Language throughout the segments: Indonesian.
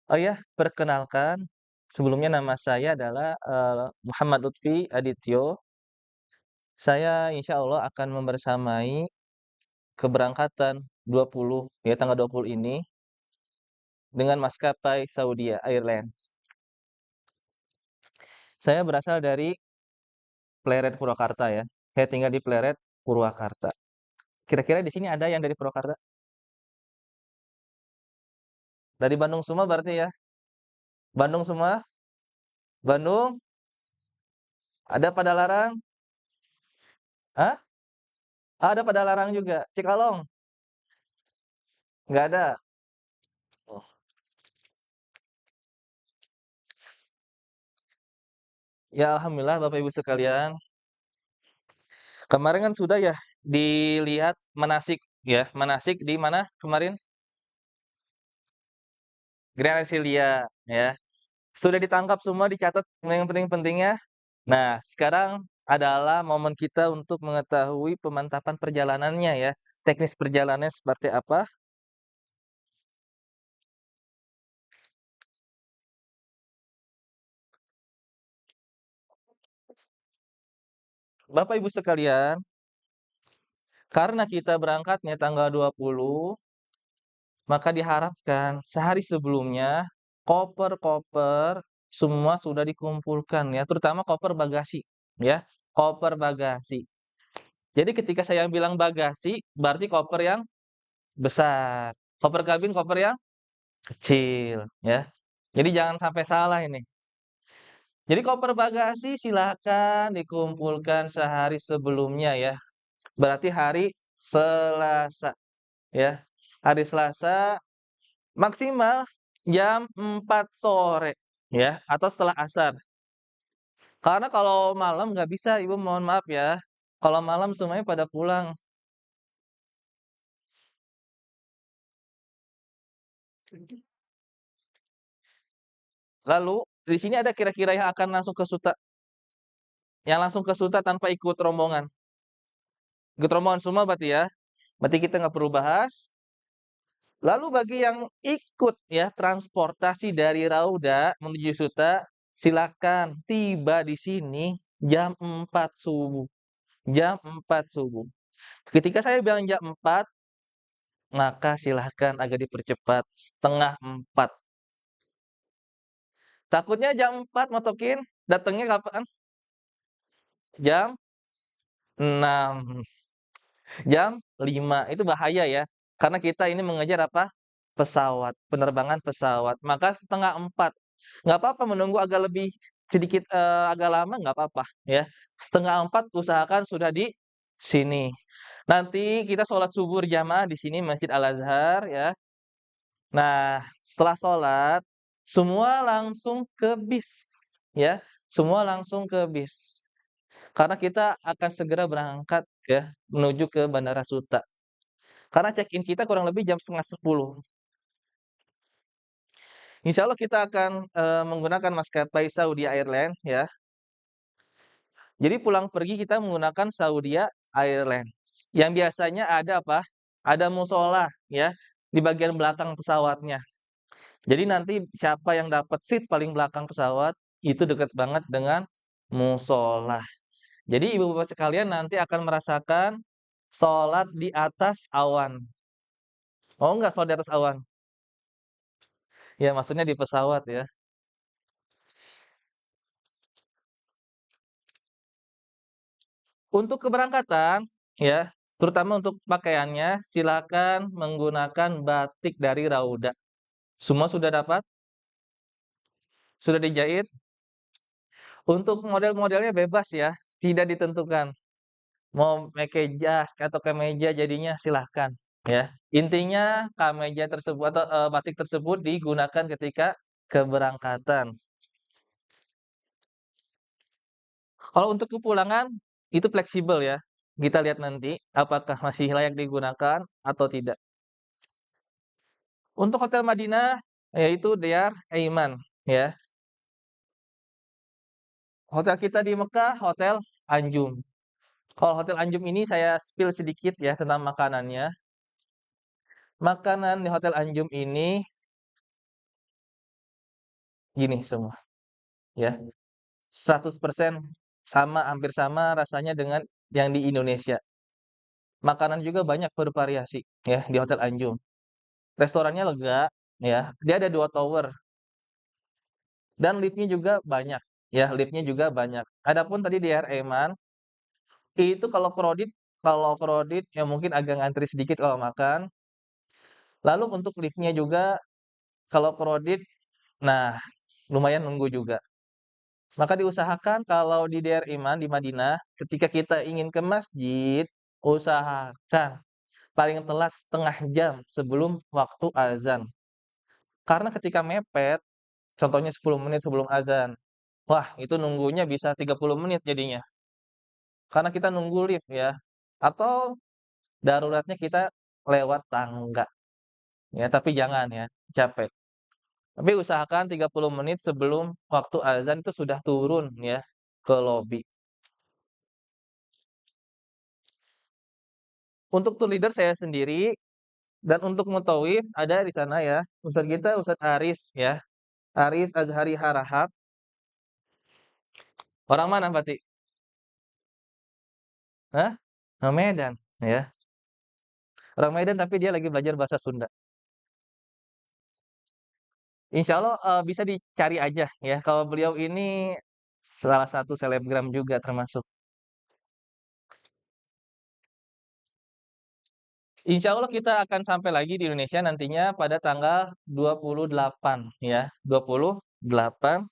Oh ya, perkenalkan, sebelumnya nama saya adalah, Muhammad Lutfi Adityo. Saya insya Allah akan membersamai keberangkatan 20 ya, tanggal 20 ini dengan maskapai Saudia Airlines. Saya berasal dari Pleret, Purwakarta ya. Saya tinggal di Pleret, Purwakarta. Kira-kira di sini ada yang dari Purwakarta? Dari Bandung semua berarti ya? Bandung semua? Bandung? Ada pada larang? Hah? Ada pada larang juga. Cikalong? Nggak ada. Oh. Ya alhamdulillah Bapak Ibu sekalian. Kemarin kan sudah ya dilihat manasik ya, manasik di mana kemarin? Grand Asilia ya. Sudah ditangkap semua, dicatat yang penting-pentingnya. Nah, sekarang adalah momen kita untuk mengetahui pemantapan perjalanannya ya. Teknis perjalanannya seperti apa? Bapak Ibu sekalian, karena kita berangkatnya tanggal 20, maka diharapkan sehari sebelumnya koper-koper semua sudah dikumpulkan ya, terutama koper bagasi ya, koper bagasi. Jadi ketika saya bilang bagasi, berarti koper yang besar. Koper kabin koper yang kecil ya. Jadi jangan sampai salah ini. Jadi koper bagasi silakan dikumpulkan sehari sebelumnya ya. Berarti hari Selasa ya. Hari Selasa maksimal jam 4 sore ya, atau setelah asar. Karena kalau malam nggak bisa, Ibu mohon maaf ya. Kalau malam semuanya pada pulang. Lalu di sini ada kira-kira yang akan langsung ke Suta, yang langsung ke Suta tanpa ikut rombongan. Ikut rombongan semua berarti ya. Berarti kita nggak perlu bahas. Lalu bagi yang ikut ya transportasi dari Rauda menuju Suta, silakan tiba di sini jam 4 subuh. Jam 4 subuh. Ketika saya bilang jam 4, maka silahkan agak dipercepat setengah 4. Takutnya jam 4 motokin, datangnya kapan? Jam 6, jam 5. Itu bahaya ya. Karena kita ini mengejar apa? Pesawat, penerbangan pesawat. Maka setengah 4. Nggak apa-apa menunggu agak lebih sedikit agak lama nggak apa-apa ya. Setengah 4 usahakan sudah di sini. Nanti kita sholat subuh berjamaah di sini Masjid Al-Azhar ya. Nah, setelah sholat, semua langsung ke bis, ya. Semua langsung ke bis. Karena kita akan segera berangkat ya, menuju ke Bandara Suta. Karena check-in kita kurang lebih jam setengah 10. Insya Allah kita akan menggunakan maskapai Saudi Airlines ya. Jadi pulang pergi kita menggunakan Saudia Airlines. Yang biasanya ada apa? Ada musola ya di bagian belakang pesawatnya. Jadi nanti siapa yang dapat seat paling belakang pesawat, itu dekat banget dengan musola. Jadi ibu bapak sekalian nanti akan merasakan sholat di atas awan. Oh enggak sholat di atas awan? Ya maksudnya di pesawat ya. Untuk keberangkatan, ya, terutama untuk pakaiannya, silakan menggunakan batik dari Rauda. Semua sudah dapat? Sudah dijahit? Untuk model-modelnya bebas ya, tidak ditentukan. Mau pakai jas atau kemeja jadinya silahkan ya. Intinya kemeja tersebut atau batik tersebut digunakan ketika keberangkatan. Kalau untuk kepulangan itu fleksibel ya. Kita lihat nanti apakah masih layak digunakan atau tidak. Untuk Hotel Madinah yaitu Diyar Aiman ya. Hotel kita di Mekah Hotel Anjum. Kalau Hotel Anjum ini saya spill sedikit ya tentang makanannya. Makanan di Hotel Anjum ini gini semua, ya. 100% sama, hampir sama rasanya dengan yang di Indonesia. Makanan juga banyak bervariasi, ya, di Hotel Anjum. Restorannya lega, ya, dia ada 2 tower dan lift-nya juga banyak, ya, lift-nya juga banyak. Adapun tadi di Air Eman, itu kalau crowded ya mungkin agak ngantri sedikit kalau makan. Lalu untuk lift-nya juga kalau crowded, nah lumayan nunggu juga. Maka diusahakan kalau di daerah Iman di Madinah, ketika kita ingin ke masjid, usahakan paling telat setengah jam sebelum waktu azan. Karena ketika mepet, contohnya 10 menit sebelum azan, wah itu nunggunya bisa 30 menit jadinya. Karena kita nunggu lift ya. Atau daruratnya kita lewat tangga. Ya, tapi jangan ya, capek. Tapi usahakan 30 menit sebelum waktu azan itu sudah turun ya ke lobi. Untuk tour leader saya sendiri dan untuk mutawif ada di sana ya. Ustadz kita Ustadz Aris ya. Aris Azhari Harahap. Orang mana berarti? Hah? Orang Medan ya. Orang Medan tapi dia lagi belajar bahasa Sunda. Insya Allah bisa dicari aja ya. Kalau beliau ini salah satu selebgram juga termasuk. Insya Allah kita akan sampai lagi di Indonesia nantinya pada tanggal 28 ya. 28.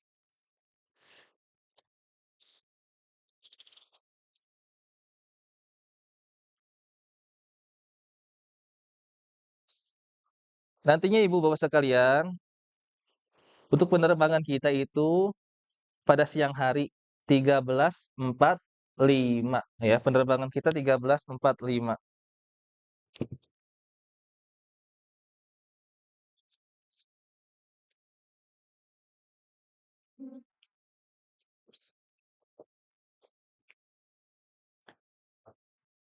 Nantinya Ibu Bapak sekalian, untuk penerbangan kita itu pada siang hari 13.45 ya. Penerbangan kita 13.45.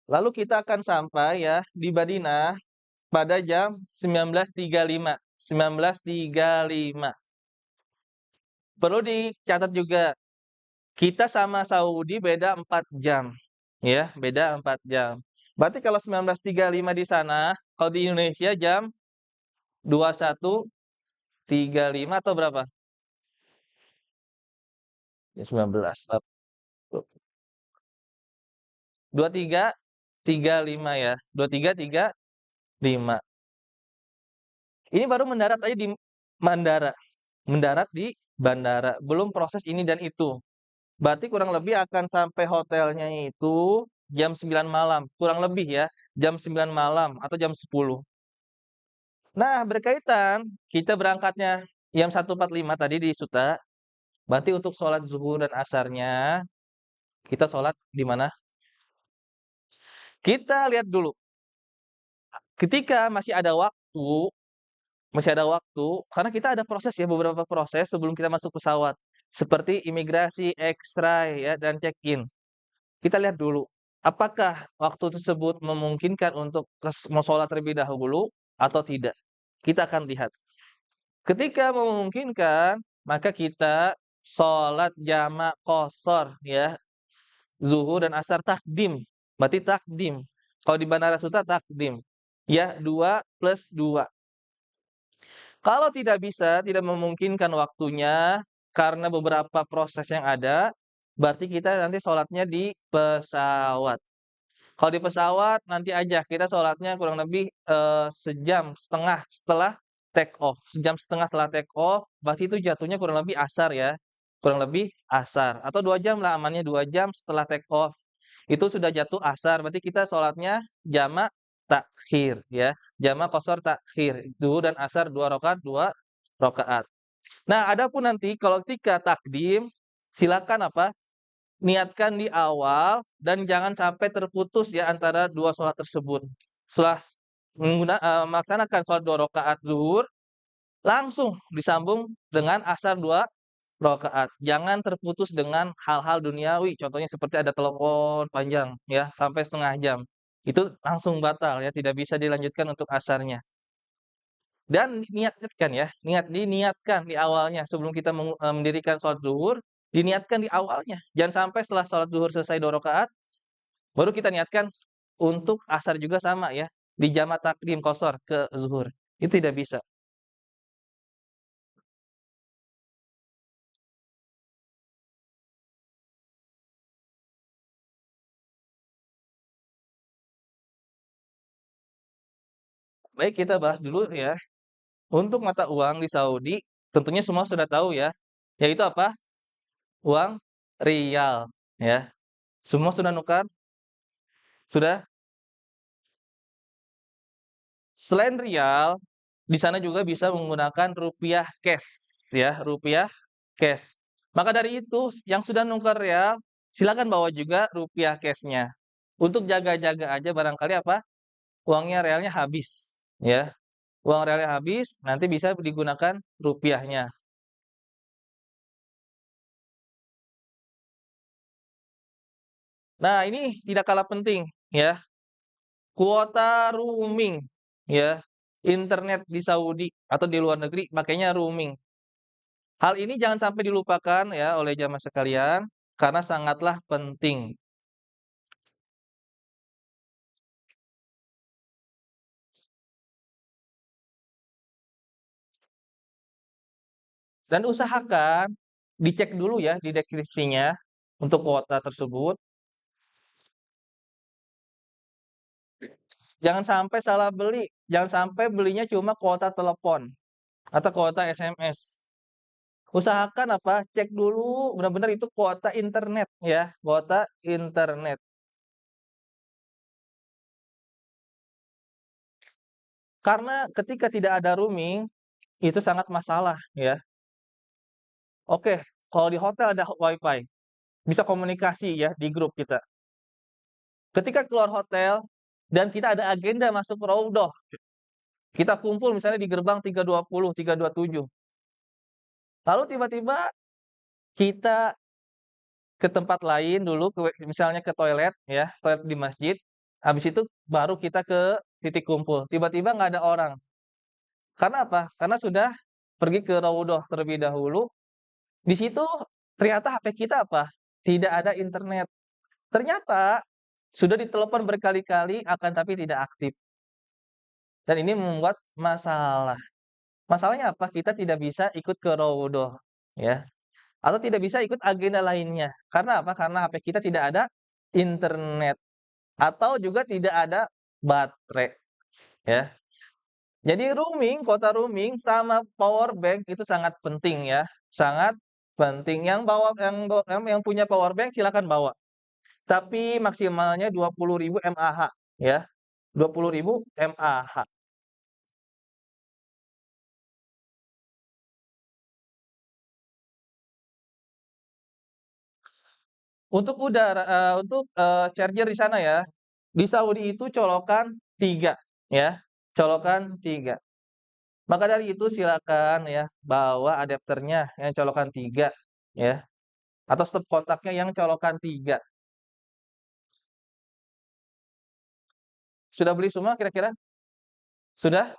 Lalu kita akan sampai ya di Madinah pada jam 19.35. 19.35. Perlu dicatat juga, kita sama Saudi beda 4 jam. Ya, beda 4 jam. Berarti kalau 19.35 di sana, kalau di Indonesia jam 21.35 atau berapa? Ya 19. 23.35 ya. 23.35. Ini baru mendarat aja di bandara. Mendarat di bandara, belum proses ini dan itu. Berarti kurang lebih akan sampai hotelnya itu jam 9 malam, kurang lebih ya, jam 9 malam atau jam 10. Nah, berkaitan kita berangkatnya jam 1.45 tadi di Suta, berarti untuk sholat zuhur dan asarnya, kita sholat di mana? Kita lihat dulu, ketika masih ada waktu, karena kita ada proses ya, beberapa proses sebelum kita masuk pesawat, seperti imigrasi, X-ray ya, dan check-in. Kita lihat dulu, apakah waktu tersebut memungkinkan untuk mau sholat terlebih dahulu atau tidak. Kita akan lihat. Ketika memungkinkan, maka kita sholat jamak qashar ya, zuhur dan asar takdim. Berarti takdim. Kalau di Bandara Suta takdim. Ya, 2+2. Kalau tidak memungkinkan waktunya karena beberapa proses yang ada, berarti kita nanti sholatnya di pesawat. Kalau di pesawat nanti aja kita sholatnya kurang lebih, sejam setengah setelah take off. Sejam setengah setelah take off, berarti itu jatuhnya kurang lebih asar ya, kurang lebih asar atau 2 jam lah amannya, 2 jam setelah take off. Itu sudah jatuh asar, berarti kita sholatnya jamak takhir ya, jamak qashar takhir, zuhur dan asar 2 rakaat 2 rakaat. Nah, adapun nanti kalau ketika takdim, silakan apa, niatkan di awal dan jangan sampai terputus ya antara 2 sholat tersebut. Setelah melaksanakan sholat 2 rakaat zuhur, langsung disambung dengan asar 2 rakaat. Jangan terputus dengan hal-hal duniawi, contohnya seperti ada telepon panjang ya, sampai setengah jam. Itu langsung batal ya, tidak bisa dilanjutkan untuk asarnya. Dan niatkan ya, diniatkan di awalnya sebelum kita mendirikan sholat zuhur, diniatkan di awalnya. Jangan sampai setelah sholat zuhur selesai 2 rakaat, baru kita niatkan untuk asar juga sama ya, di jamak takdim qashar ke zuhur. Itu tidak bisa. Baik, kita bahas dulu ya. Untuk mata uang di Saudi, tentunya semua sudah tahu ya, yaitu apa? Uang riyal ya. Semua sudah nukar? Sudah? Selain riyal, di sana juga bisa menggunakan rupiah cash ya, rupiah cash. Maka dari itu, yang sudah nukar riyal, silakan bawa juga rupiah cash-nya. Untuk jaga-jaga aja barangkali apa? Uangnya realnya habis ya. Uang realnya habis, nanti bisa digunakan rupiahnya. Nah, ini tidak kalah penting ya, kuota roaming ya. Internet di Saudi atau di luar negeri pakainya roaming. Hal ini jangan sampai dilupakan ya oleh jamaah sekalian karena sangatlah penting. Dan usahakan dicek dulu ya di deskripsinya untuk kuota tersebut. Jangan sampai salah beli, jangan sampai belinya cuma kuota telepon atau kuota SMS. Usahakan apa? Cek dulu benar-benar itu kuota internet ya, kuota internet. Karena ketika tidak ada roaming itu sangat masalah ya. Oke, kalau di hotel ada WiFi, bisa komunikasi ya di grup kita. Ketika keluar hotel dan kita ada agenda masuk raudhah, kita kumpul misalnya di gerbang 320, 327. Lalu tiba-tiba kita ke tempat lain dulu, misalnya ke toilet ya, toilet di masjid. Habis itu baru kita ke titik kumpul. Tiba-tiba nggak ada orang. Karena apa? Karena sudah pergi ke raudhah terlebih dahulu. Di situ ternyata HP kita apa? Tidak ada internet. Ternyata sudah ditelepon berkali-kali akan tapi tidak aktif. Dan ini membuat masalah. Masalahnya apa? Kita tidak bisa ikut ke raudhah ya, atau tidak bisa ikut agenda lainnya. Karena apa? Karena HP kita tidak ada internet atau juga tidak ada baterai ya. Jadi roaming, kuota roaming sama power bank itu sangat penting ya, sangat penting. Yang punya power bank silakan bawa, tapi maksimalnya 20.000 mAh ya, 20.000 mAh. Charger di sana ya, di Saudi itu colokan 3 ya, colokan 3. Maka dari itu silakan ya, bawa adapternya yang colokan 3 ya, atau stop kontaknya yang colokan 3. Sudah beli semua kira-kira? Sudah?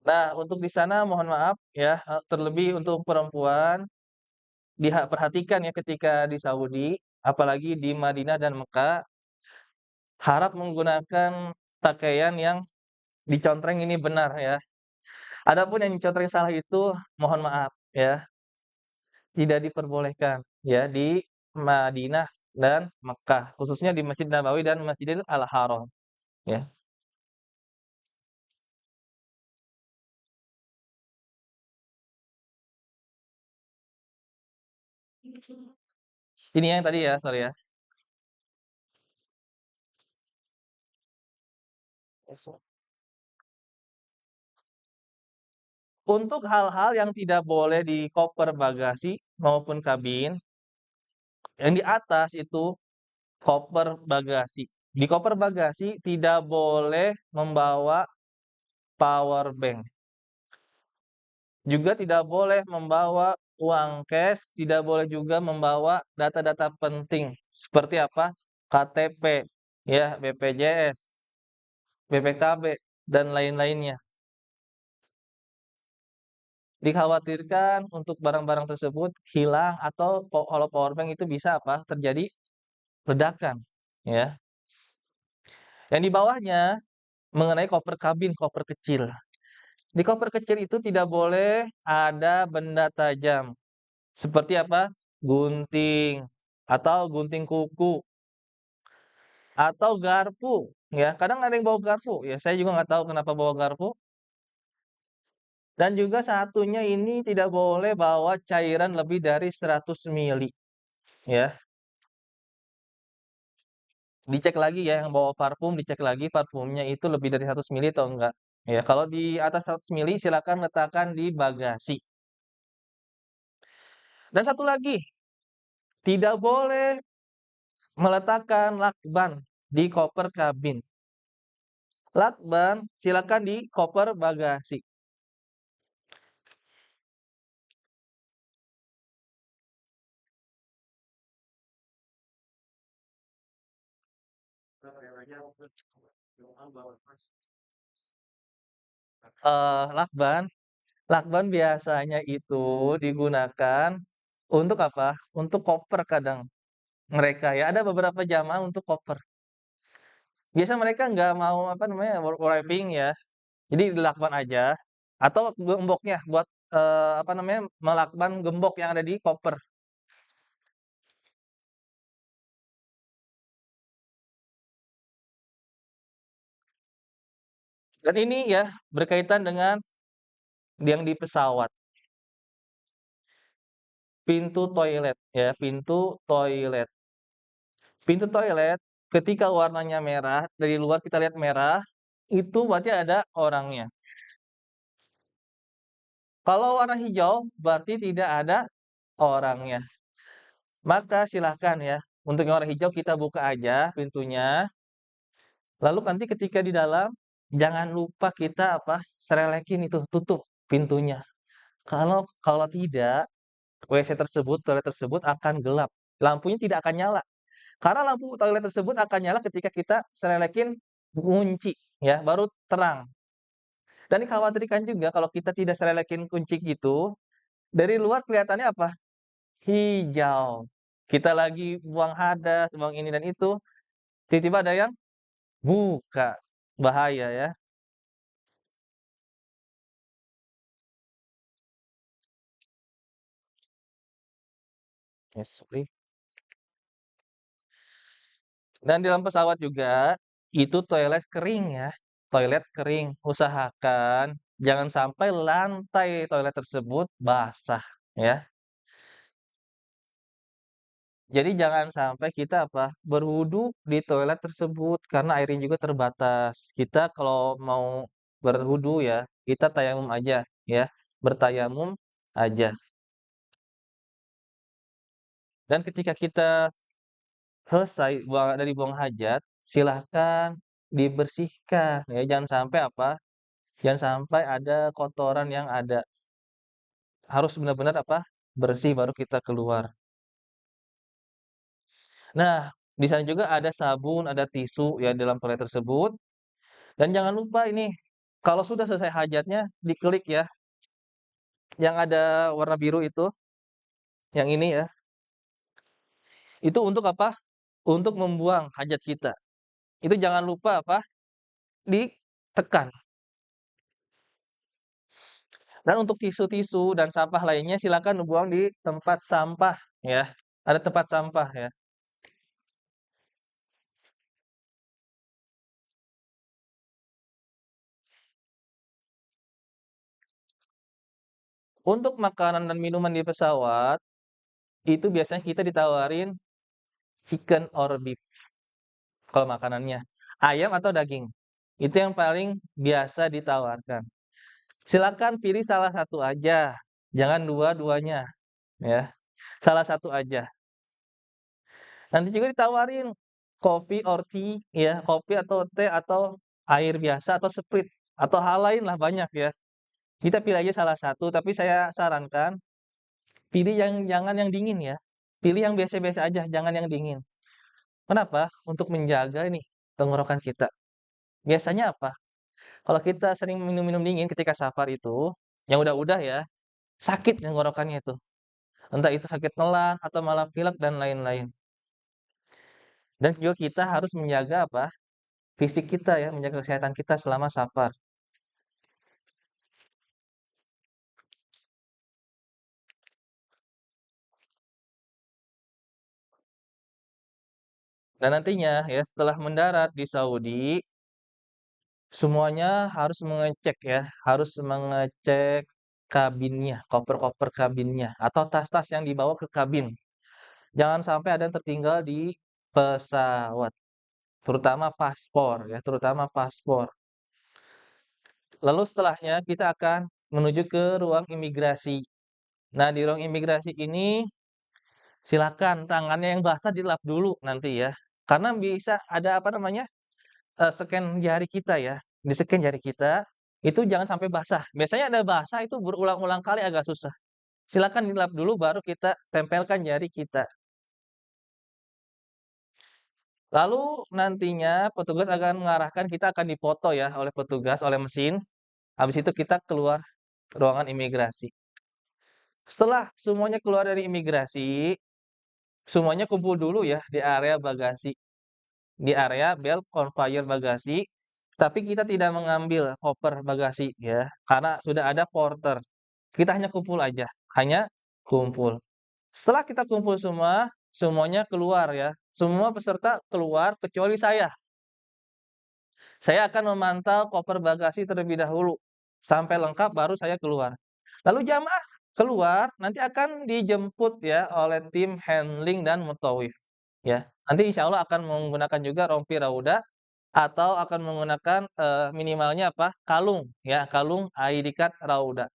Nah, untuk di sana mohon maaf ya, terlebih untuk perempuan, perhatikan ya ketika di Saudi, apalagi di Madinah dan Mekah, harap menggunakan pakaian yang dicontreng ini benar ya. Adapun yang dicontreng salah itu mohon maaf ya, tidak diperbolehkan ya di Madinah dan Mekah, khususnya di Masjid Nabawi dan Masjidil Al-Haram ya. Ini yang tadi ya, sorry ya. Untuk hal-hal yang tidak boleh di koper bagasi maupun kabin, yang di atas itu koper bagasi. Di koper bagasi tidak boleh membawa power bank. Juga tidak boleh membawa uang cash, tidak boleh juga membawa data-data penting seperti apa? KTP, ya, BPJS, BPKB, dan lain-lainnya. Dikhawatirkan untuk barang-barang tersebut hilang atau kalau powerbank itu bisa apa? Terjadi ledakan, ya. Yang di bawahnya mengenai koper kabin, koper kecil. Di koper kecil itu tidak boleh ada benda tajam. Seperti apa? Gunting atau gunting kuku atau garpu, ya. Kadang ada yang bawa garpu, ya saya juga nggak tahu kenapa bawa garpu. Dan juga satunya ini tidak boleh bawa cairan lebih dari 100 mili, ya. Dicek lagi ya yang bawa parfum, dicek lagi parfumnya itu lebih dari 100 mili atau enggak. Ya, kalau di atas 100 mili silakan letakkan di bagasi. Dan satu lagi, tidak boleh meletakkan lakban di koper kabin. Lakban silakan di koper bagasi. Lakban lakban biasanya itu digunakan untuk apa? Untuk koper kadang mereka ya, ada beberapa jamaah untuk koper. Biasa mereka nggak mau, apa namanya, wrapping ya, jadi dilakban aja atau gemboknya buat, apa namanya, melakban gembok yang ada di koper. Dan ini ya berkaitan dengan yang di pesawat, pintu toilet ya, pintu toilet. Pintu toilet ketika warnanya merah, dari luar kita lihat merah, itu berarti ada orangnya. Kalau warna hijau berarti tidak ada orangnya. Maka silahkan ya, untuk yang warna hijau kita buka aja pintunya, lalu nanti ketika di dalam, jangan lupa kita apa, serelekin itu, tutup pintunya. Kalau kalau tidak, WC tersebut, toilet tersebut akan gelap, lampunya tidak akan nyala. Karena lampu toilet tersebut akan nyala ketika kita serelekin kunci, ya, baru terang. Dan dikhawatirkan juga kalau kita tidak serelekin kunci gitu, dari luar kelihatannya apa? Hijau. Kita lagi buang hadas, buang ini dan itu, tiba-tiba ada yang buka. Bahaya ya. Yes, sorry. Dan di dalam pesawat juga, itu toilet kering ya. Toilet kering. Usahakan jangan sampai lantai toilet tersebut basah ya. Jadi jangan sampai kita apa, berwudu di toilet tersebut karena airnya juga terbatas. Kita kalau mau berwudu ya, kita tayamum aja ya, bertayamum aja. Dan ketika kita selesai dari buang hajat, silahkan dibersihkan ya, jangan sampai apa, jangan sampai ada kotoran yang ada. Harus benar-benar apa, bersih baru kita keluar. Nah, di sana juga ada sabun, ada tisu ya dalam toilet tersebut. Dan jangan lupa ini, kalau sudah selesai hajatnya, diklik ya, yang ada warna biru itu, yang ini ya, itu untuk apa? Untuk membuang hajat kita. Itu jangan lupa apa? Ditekan. Dan untuk tisu-tisu dan sampah lainnya silakan dibuang di tempat sampah ya. Ada tempat sampah ya. Untuk makanan dan minuman di pesawat, itu biasanya kita ditawarin chicken or beef kalau makanannya. Ayam atau daging. Itu yang paling biasa ditawarkan. Silakan pilih salah satu aja, jangan dua-duanya, ya. Salah satu aja. Nanti juga ditawarin coffee or tea, ya, kopi atau teh atau air biasa atau Sprite atau hal lain lah banyak ya. Kita pilih aja salah satu, tapi saya sarankan pilih yang jangan yang dingin ya. Pilih yang biasa-biasa aja, jangan yang dingin. Kenapa? Untuk menjaga nih tenggorokan kita. Biasanya apa? Kalau kita sering minum-minum dingin ketika safar itu, yang udah-udah ya, sakit tenggorokannya itu. Entah itu sakit nelan atau malah pilek dan lain-lain. Dan juga kita harus menjaga apa? Fisik kita ya, menjaga kesehatan kita selama safar. Dan nantinya ya setelah mendarat di Saudi, semuanya harus mengecek ya, harus mengecek kabinnya, koper-koper kabinnya atau tas-tas yang dibawa ke kabin. Jangan sampai ada yang tertinggal di pesawat, terutama paspor ya, terutama paspor. Lalu setelahnya kita akan menuju ke ruang imigrasi. Nah, di ruang imigrasi ini silakan tangannya yang basah dilap dulu nanti ya. Karena bisa ada apa namanya? Scan jari kita ya. Di-scan jari kita, itu jangan sampai basah. Biasanya ada basah itu berulang-ulang kali agak susah. Silakan dilap dulu baru kita tempelkan jari kita. Lalu nantinya petugas akan mengarahkan kita akan dipoto ya oleh petugas, oleh mesin. Habis itu kita keluar ruangan imigrasi. Setelah semuanya keluar dari imigrasi, semuanya kumpul dulu ya di area bagasi. Di area belt conveyor bagasi, tapi kita tidak mengambil koper bagasi ya, karena sudah ada porter. Kita hanya kumpul aja, hanya kumpul. Setelah kita kumpul semua, semuanya keluar ya. Semua peserta keluar kecuali saya. Saya akan memantau koper bagasi terlebih dahulu. Sampai lengkap baru saya keluar. Lalu jamaah keluar nanti akan dijemput ya oleh tim handling dan mutawif. Ya, nanti insya Allah akan menggunakan juga rompi rauda atau akan menggunakan minimalnya apa? Kalung ya, kalung ID card rauda.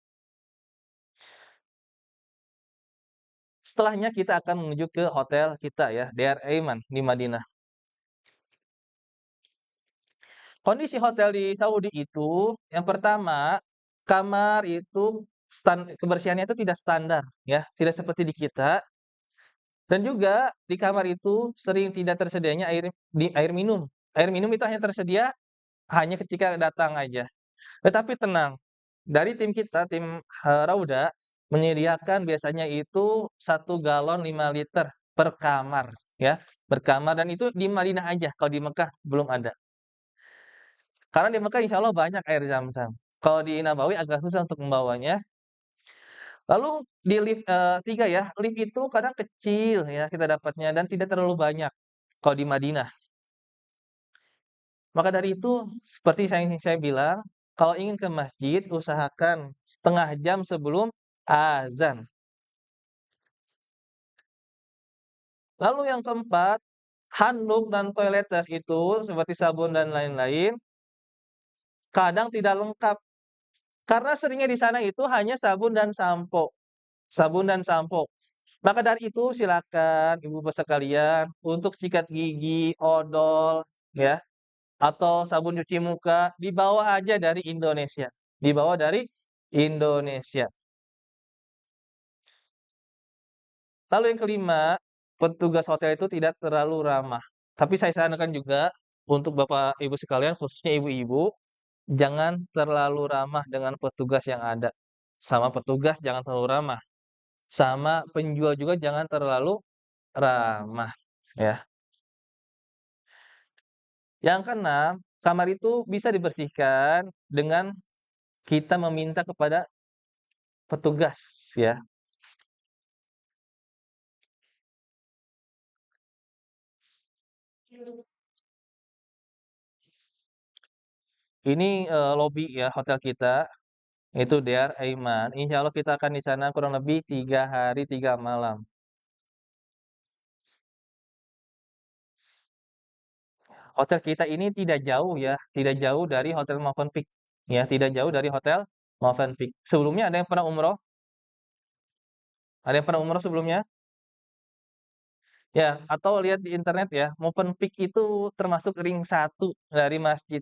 Setelahnya kita akan menuju ke hotel kita ya, DR Aiman di Madinah. Kondisi hotel di Saudi itu, yang pertama, kamar itu kebersihannya itu tidak standar ya, tidak seperti di kita. Dan juga di kamar itu sering tidak tersedianya air minum. Air minum itu hanya tersedia hanya ketika datang aja. Tetapi tenang, dari tim kita, tim Rauda menyediakan biasanya itu 1 galon 5 liter per kamar ya, per kamar dan itu di Madinah aja, kalau di Mekah belum ada. Karena di Mekah insya Allah banyak air Zam-Zam. Kalau di Nabawi agak susah untuk membawanya. Lalu di lift 3 ya, lift itu kadang kecil ya kita dapatnya dan tidak terlalu banyak kalau di Madinah. Maka dari itu seperti saya bilang, kalau ingin ke masjid usahakan setengah jam sebelum azan. Lalu yang keempat, handuk dan toilettes itu seperti sabun dan lain-lain kadang tidak lengkap karena seringnya di sana itu hanya sabun dan sampo. Sabun dan sampo. Maka dari itu silakan ibu-ibu sekalian untuk sikat gigi, odol, ya, atau sabun cuci muka dibawa aja dari Indonesia. Dibawa dari Indonesia. Lalu yang kelima, petugas hotel itu tidak terlalu ramah. Tapi saya sarankan juga untuk Bapak Ibu sekalian, khususnya ibu-ibu, jangan terlalu ramah dengan petugas yang ada. Sama petugas jangan terlalu ramah. Sama penjual juga jangan terlalu ramah, ya. Yang keenam, kamar itu bisa dibersihkan dengan kita meminta kepada petugas, ya. Ini, lobi ya hotel kita, itu Dar Aiman. Insya Allah kita akan di sana kurang lebih 3 hari 3 malam. Hotel kita ini tidak jauh ya, tidak jauh dari Hotel Movenpick, ya, tidak jauh dari Hotel Movenpick. Sebelumnya ada yang pernah umroh? Ada yang pernah umroh sebelumnya? Ya, atau lihat di internet ya, Movenpick itu termasuk ring 1 dari masjid.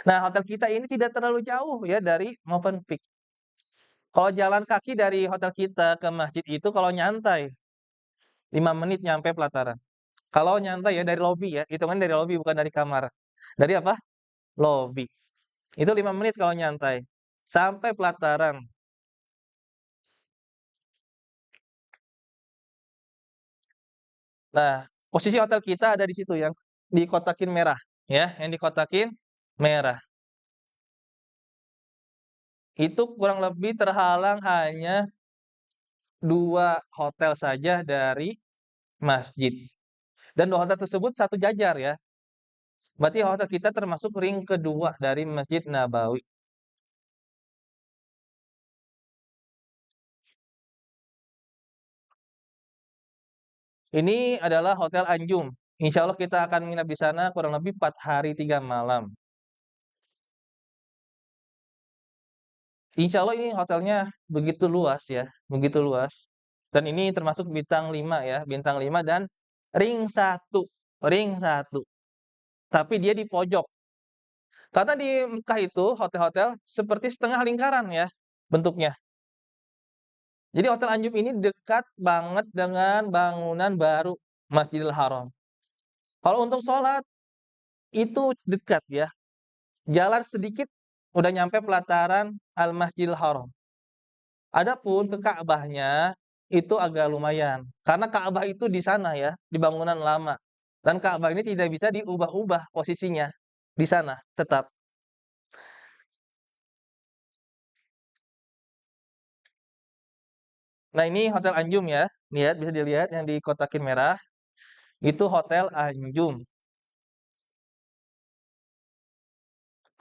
Nah, hotel kita ini tidak terlalu jauh ya dari Movenpick. Kalau jalan kaki dari hotel kita ke masjid itu kalau nyantai 5 menit nyampe pelataran. Kalau nyantai ya dari lobi ya, hitungan dari lobi bukan dari kamar. Dari apa? Lobi. Itu 5 menit kalau nyantai. Sampai pelataran. Nah, posisi hotel kita ada di situ yang dikotakin merah, ya, yang dikotakin merah. Itu kurang lebih terhalang hanya 2 hotel saja dari masjid. Dan 2 hotel tersebut satu jajar ya. Berarti hotel kita termasuk ring kedua dari Masjid Nabawi. Ini adalah Hotel Anjum. Insya Allah kita akan menginap di sana kurang lebih 4 hari 3 malam. Insya Allah ini hotelnya begitu luas ya, begitu luas. Dan ini termasuk bintang 5 ya, bintang 5 dan ring satu. Tapi dia di pojok. Karena di Mekah itu hotel-hotel seperti setengah lingkaran ya bentuknya. Jadi Hotel Anjum ini dekat banget dengan bangunan baru Masjidil Haram. Kalau untuk sholat itu dekat ya, jalan sedikit udah nyampe pelataran Al-Masjidil Haram. Adapun ke Ka'bahnya itu agak lumayan, karena Ka'bah itu di sana ya, di bangunan lama. Dan Ka'bah ini tidak bisa diubah-ubah posisinya di sana tetap. Nah, ini Hotel Anjum ya. Lihat, bisa dilihat yang dikotakin merah, itu Hotel Anjum.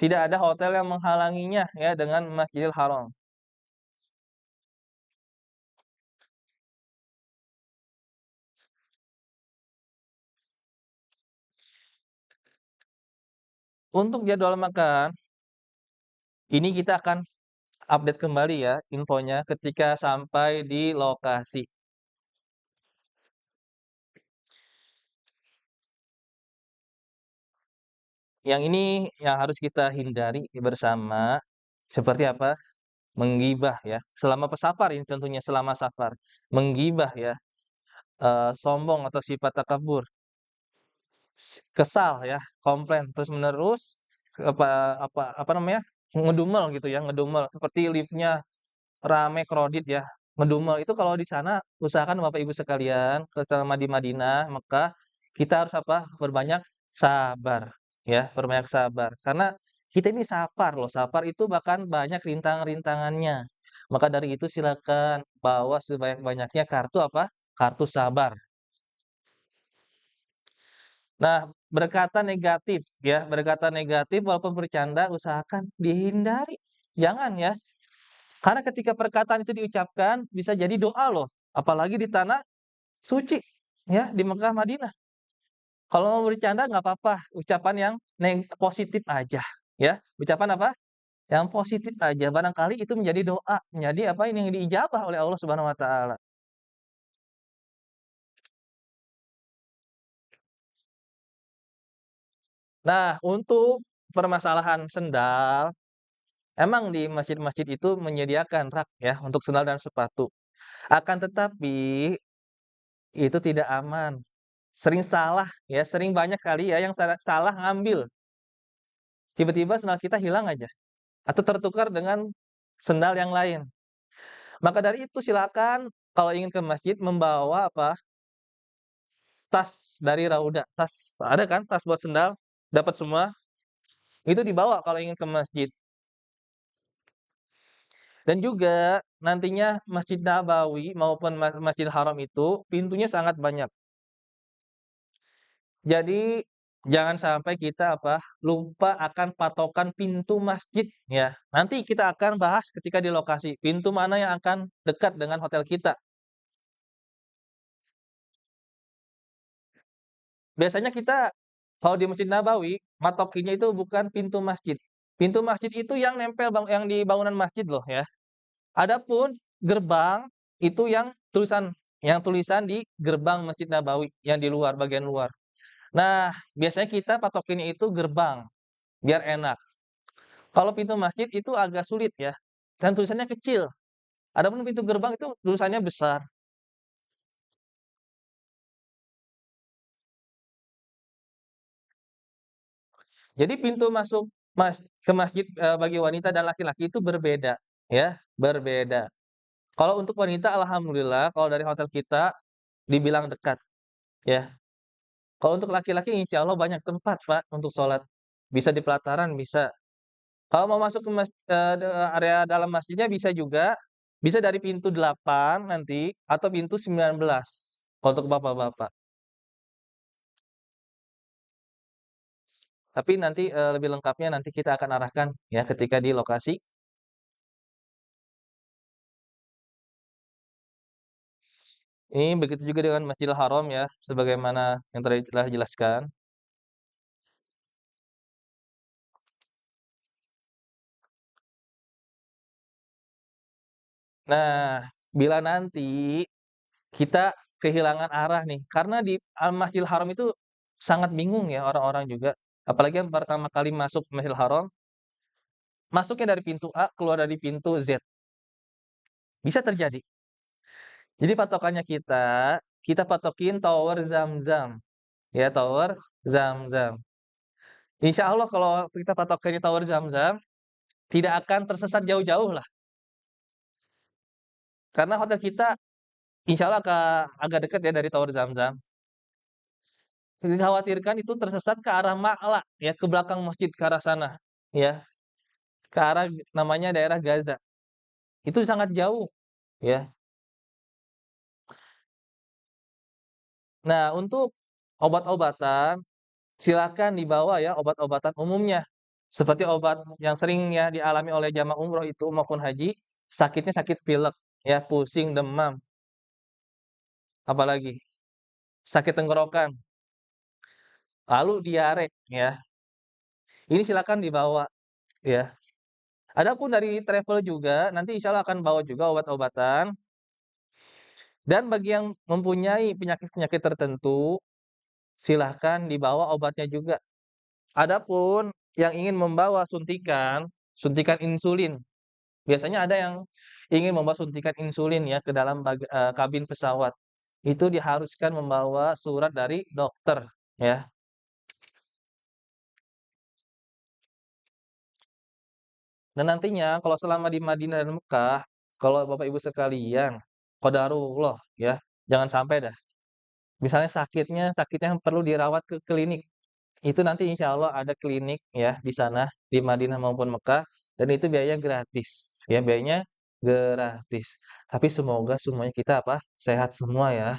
Tidak ada hotel yang menghalanginya ya dengan Masjidil Haram. Untuk jadwal makan, ini kita akan update kembali ya infonya ketika sampai di lokasi. Yang ini yang harus kita hindari bersama, seperti apa? Menggibah ya, selama pesafar ini tentunya selama safar. Menggibah ya, sombong atau sifat takabur, kesal ya, komplain terus-menerus, apa namanya, ngedumel gitu ya, ngedumel seperti liftnya rame krodit ya, ngedumel itu kalau di sana usahakan Bapak Ibu sekalian selama di Madinah, Mekah, kita harus apa? Berbanyak sabar ya, berbanyak sabar. Karena kita ini safar loh, safar itu bahkan banyak rintangan-rintangannya. Maka dari itu silakan bawa sebanyak-banyaknya kartu apa? Kartu sabar. Nah, berkata negatif ya, berkata negatif walaupun bercanda usahakan dihindari. Jangan ya. Karena ketika perkataan itu diucapkan bisa jadi doa loh, apalagi di tanah suci ya, di Mekah Madinah. Kalau mau bercanda nggak apa-apa, ucapan yang positif aja ya. Ucapan apa? Yang positif aja, barangkali itu menjadi doa, menjadi apa ini yang diijabah oleh Allah Subhanahu wa taala. Nah, untuk permasalahan sendal, emang di masjid-masjid itu menyediakan rak ya untuk sendal dan sepatu. Akan tetapi itu tidak aman. Sering salah ya, sering banyak sekali ya yang salah ngambil. Tiba-tiba sendal kita hilang aja atau tertukar dengan sendal yang lain. Maka dari itu silakan kalau ingin ke masjid membawa apa? Tas dari Rauda, tas ada kan tas buat sendal, dapat semua, itu dibawa kalau ingin ke masjid. Dan juga nantinya Masjid Nabawi maupun Masjidil Haram itu pintunya sangat banyak. Jadi jangan sampai kita apa, lupa akan patokan pintu masjid ya. Nanti kita akan bahas ketika di lokasi, pintu mana yang akan dekat dengan hotel kita. Biasanya kita kalau di Masjid Nabawi, matokinya itu bukan pintu masjid. Pintu masjid itu yang nempel yang di bangunan masjid loh ya. Adapun gerbang itu yang tulisan di gerbang Masjid Nabawi yang di luar, bagian luar. Nah, biasanya kita patokinnya itu gerbang, biar enak. Kalau pintu masjid itu agak sulit ya, dan tulisannya kecil. Adapun pintu gerbang itu dosanya besar. Jadi pintu masuk ke masjid, bagi wanita dan laki-laki itu berbeda, ya, berbeda. Kalau untuk wanita alhamdulillah kalau dari hotel kita dibilang dekat, ya. Kalau untuk laki-laki insya Allah banyak tempat, Pak, untuk sholat. Bisa di pelataran, bisa. Kalau mau masuk ke area dalam masjidnya bisa juga, bisa dari pintu 8 nanti atau pintu 19 untuk bapak-bapak. Tapi nanti, lebih lengkapnya nanti kita akan arahkan ya ketika di lokasi. Ini begitu juga dengan Masjidil Haram ya, sebagaimana yang tadi telah dijelaskan. Nah, bila nanti kita kehilangan arah nih, karena di Masjidil Haram itu sangat bingung ya orang-orang juga, apalagi yang pertama kali masuk Masjidil Haram, masuknya dari pintu A, keluar dari pintu Z, bisa terjadi. Jadi patokannya kita patokin tower Zamzam, ya tower Zamzam. Insya Allah kalau kita patokannya tower Zamzam, tidak akan tersesat jauh-jauh lah, karena hotel kita insya Allah agak dekat ya dari tower Zamzam. Dikhawatirkan itu tersesat ke arah Ma'la, ya ke belakang masjid ke arah sana, ya ke arah namanya daerah Gaza. Itu sangat jauh, ya. Nah, untuk obat-obatan silakan dibawa ya obat-obatan umumnya. Seperti obat yang sering ya dialami oleh jamaah umroh itu maupun haji, sakitnya sakit pilek, ya pusing, demam, apalagi sakit tenggorokan, lalu diare, ya. Ini silakan dibawa, ya. Adapun dari travel juga nanti insya Allah akan bawa juga obat-obatan. Dan bagi yang mempunyai penyakit-penyakit tertentu, silahkan dibawa obatnya juga. Adapun yang ingin membawa suntikan, suntikan insulin, biasanya ada yang ingin membawa suntikan insulin ya ke dalam kabin pesawat. Itu diharuskan membawa surat dari dokter, ya. Dan nantinya kalau selama di Madinah dan Mekah, kalau Bapak Ibu sekalian, qadarullah ya, jangan sampai dah. Misalnya sakitnya yang perlu dirawat ke klinik. Itu nanti insya Allah ada klinik ya di sana, di Madinah maupun Mekah, dan itu biayanya gratis, ya biayanya gratis. Tapi semoga semuanya kita apa, sehat semua ya.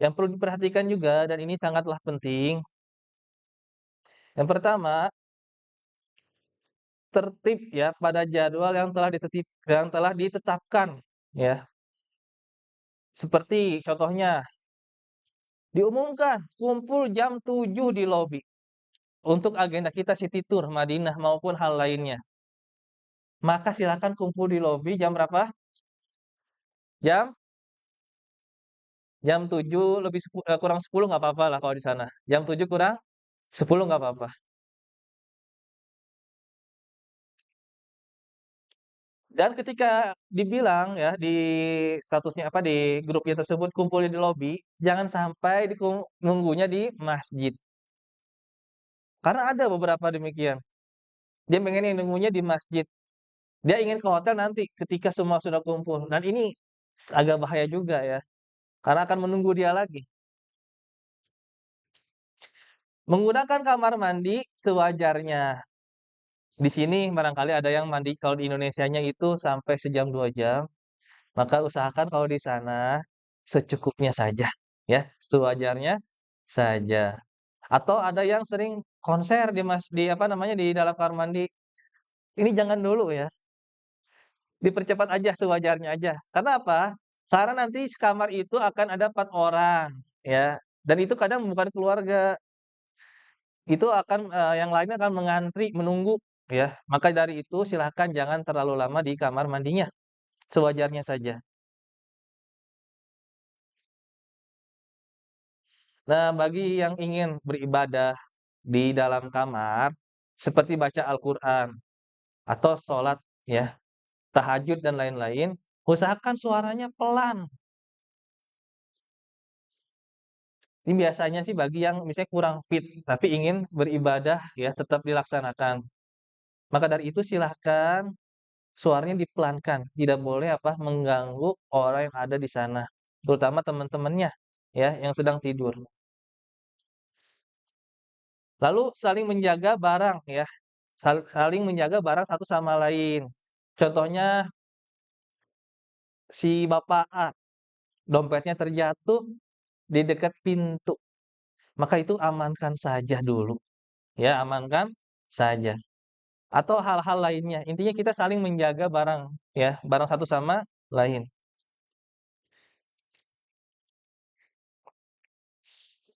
Yang perlu diperhatikan juga dan ini sangatlah penting, yang pertama, tertib ya pada jadwal yang telah ditetapkan, ya. Seperti contohnya, diumumkan kumpul jam 7 di lobi untuk agenda kita city tour Madinah maupun hal lainnya. Maka silakan kumpul di lobi jam berapa? Jam jam 7 kurang 10 nggak apa-apa lah kalau di sana. Jam 7 kurang 10 nggak apa-apa. Dan ketika dibilang ya di statusnya apa, di grupnya tersebut kumpulnya di lobi, jangan sampai nunggunya di masjid. Karena ada beberapa demikian. Dia pengennya nunggunya di masjid. Dia ingin ke hotel nanti ketika semua sudah kumpul. Dan ini agak bahaya juga ya. Karena akan menunggu dia lagi. Menggunakan kamar mandi sewajarnya. Di sini barangkali ada yang mandi kalau di Indonesianya itu sampai sejam 2 jam, maka usahakan kalau di sana secukupnya saja, ya, sewajarnya saja. Atau ada yang sering konser di apa namanya, di dalam kamar mandi. Ini jangan dulu ya, dipercepat aja sewajarnya aja. Karena apa? Karena nanti sekamar itu akan ada 4 orang, ya, dan itu kadang bukan keluarga. Itu akan, yang lainnya akan mengantri, menunggu, ya. Maka dari itu silahkan jangan terlalu lama di kamar mandinya, sewajarnya saja. Nah, bagi yang ingin beribadah di dalam kamar, seperti baca Al-Qur'an atau sholat ya, tahajud dan lain-lain, usahakan suaranya pelan. Ini biasanya sih bagi yang misalnya kurang fit, tapi ingin beribadah ya tetap dilaksanakan. Maka dari itu silahkan suaranya dipelankan, tidak boleh apa mengganggu orang yang ada di sana, terutama teman-temannya ya yang sedang tidur. Lalu saling menjaga barang ya, saling menjaga barang satu sama lain. Contohnya si Bapak A, dompetnya terjatuh di dekat pintu, maka itu amankan saja dulu, ya amankan saja. Atau hal-hal lainnya, intinya kita saling menjaga barang, ya, barang satu sama lain.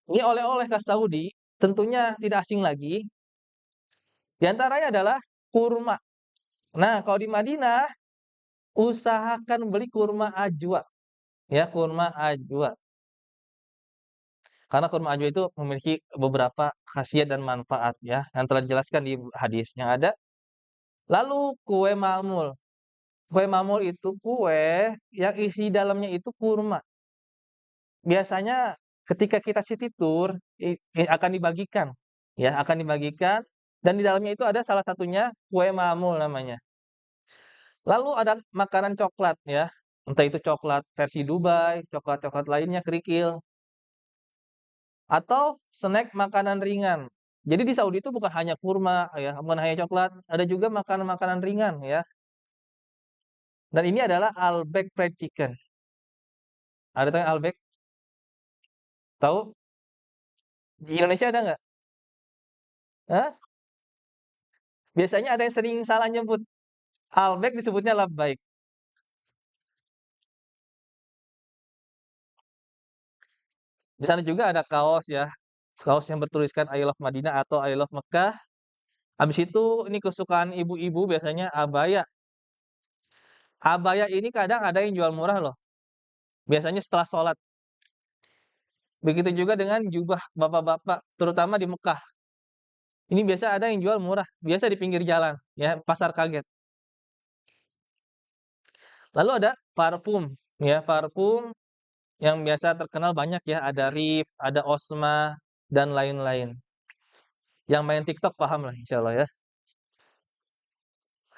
Ini oleh-oleh khas Saudi, tentunya tidak asing lagi, di antaranya adalah kurma. Nah, kalau di Madinah, usahakan beli kurma ajwa, ya, kurma ajwa. Karena kurma ajwa itu memiliki beberapa khasiat dan manfaat ya, yang telah dijelaskan di hadis yang ada. Lalu kue mamul. Kue mamul itu kue yang isi dalamnya itu kurma. Biasanya ketika kita city tour akan dibagikan, ya, akan dibagikan dan di dalamnya itu ada salah satunya kue mamul namanya. Lalu ada makanan coklat ya, entah itu coklat versi Dubai, coklat-coklat lainnya kerikil, atau snack makanan ringan. Jadi di Saudi itu bukan hanya kurma ya, bukan hanya coklat, ada juga makanan-makanan ringan ya. Dan ini adalah Albek Fried Chicken. Ada tahu yang Albek? Tahu? Di Indonesia ada nggak? Hah? Biasanya ada yang sering salah nyebut. Albek disebutnya Labbaik. Di sana juga ada kaos ya, kaos yang bertuliskan I love Madinah atau I love Mekah. Habis itu ini kesukaan ibu-ibu biasanya abaya. Abaya ini kadang ada yang jual murah loh, biasanya setelah sholat. Begitu juga dengan jubah bapak-bapak, terutama di Mekah. Ini biasa ada yang jual murah, biasa di pinggir jalan, ya, pasar kaget. Lalu ada parfum, ya, parfum yang biasa terkenal banyak ya, ada Rif, ada Osma, dan lain-lain. Yang main TikTok paham lah insya Allah ya.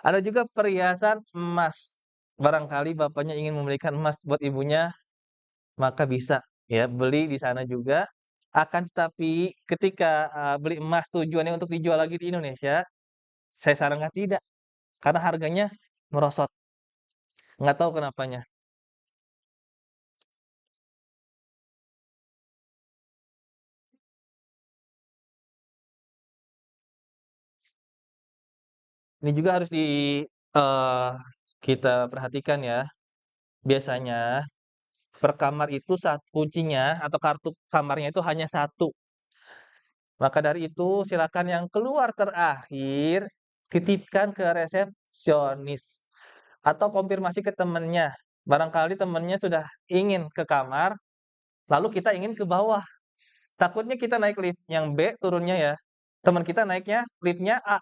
Ada juga perhiasan emas. Barangkali bapaknya ingin membelikan emas buat ibunya, maka bisa ya beli di sana juga. Akan tetapi ketika beli emas tujuannya untuk dijual lagi di Indonesia, saya sarankan tidak, karena harganya merosot. Nggak tahu kenapanya. Ini juga harus eee, kita perhatikan ya. Biasanya per kamar itu kuncinya atau kartu kamarnya itu hanya satu. Maka dari itu silakan yang keluar terakhir titipkan ke resepsionis atau konfirmasi ke temannya. Barangkali temannya sudah ingin ke kamar, lalu kita ingin ke bawah. Takutnya kita naik lift yang B turunnya ya, teman kita naiknya liftnya A,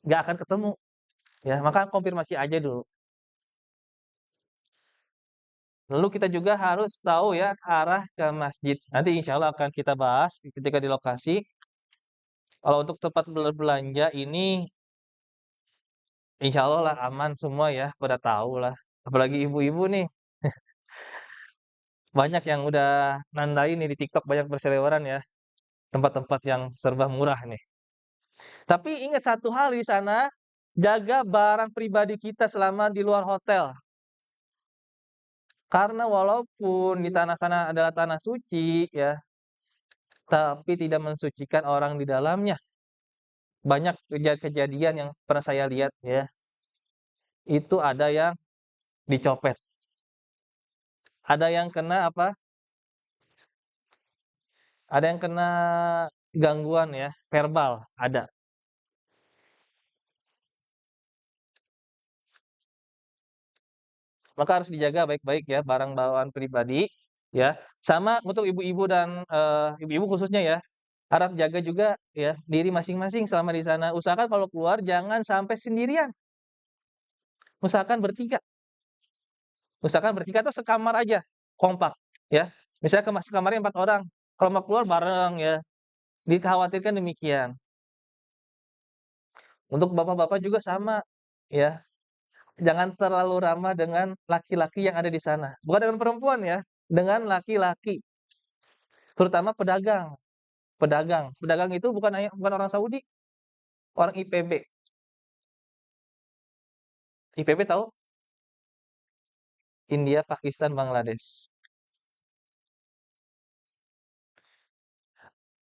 nggak akan ketemu. Ya, maka konfirmasi aja dulu. Lalu kita juga harus tahu ya arah ke masjid. Nanti insya Allah akan kita bahas ketika di lokasi. Kalau untuk tempat berbelanja ini insya Allah lah aman semua ya, pada tahu lah. Apalagi ibu-ibu nih, banyak yang udah nandain nih di TikTok banyak berseliweran ya, tempat-tempat yang serba murah nih. Tapi ingat satu hal di sana, jaga barang pribadi kita selama di luar hotel. Karena walaupun di tanah sana adalah tanah suci ya, tapi tidak mensucikan orang di dalamnya. Banyak kejadian yang pernah saya lihat ya, itu ada yang dicopet, ada yang kena apa, ada yang kena gangguan ya, verbal, ada. Maka harus dijaga baik-baik ya barang bawaan pribadi ya. Sama untuk ibu-ibu dan ibu-ibu khususnya ya, Harap jaga juga ya diri masing-masing selama di sana. Usahakan kalau keluar jangan sampai sendirian. Usahakan bertiga. Usahakan bertiga atau sekamar aja, kompak ya. Misalnya sekamarnya 4 orang, kalau mau keluar bareng ya. Dikhawatirkan demikian. Untuk bapak-bapak juga sama ya. Jangan terlalu ramah dengan laki-laki yang ada di sana. Bukan dengan perempuan ya, dengan laki-laki, terutama pedagang. Pedagang. Pedagang itu bukan orang Saudi, orang IPB. IPB tahu? India, Pakistan, Bangladesh.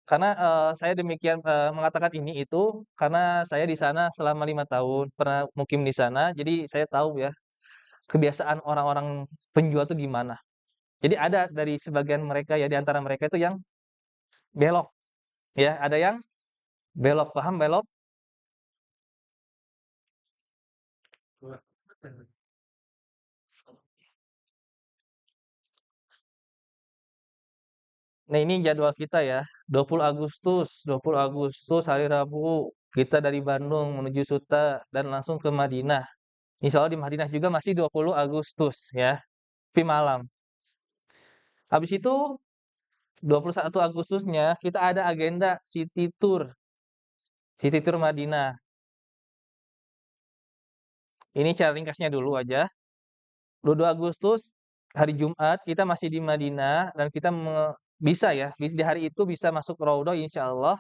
Karena, saya demikian, mengatakan ini itu, karena saya di sana selama 5 tahun, pernah mukim di sana, jadi saya tahu ya, kebiasaan orang-orang penjual itu gimana. Jadi ada dari sebagian mereka ya, di antara mereka itu yang belok, ya, ada yang belok, paham belok? Nah, ini jadwal kita ya, 20 Agustus hari Rabu, kita dari Bandung menuju Suta dan langsung ke Madinah. Insya Allah di Madinah juga masih 20 Agustus ya, tapi malam. Habis itu 21 Agustusnya kita ada agenda City Tour Madinah. Ini cara ringkasnya dulu aja. 22 Agustus hari Jumat kita masih di Madinah dan kita bisa ya, di hari itu bisa masuk Raudhah insya Allah.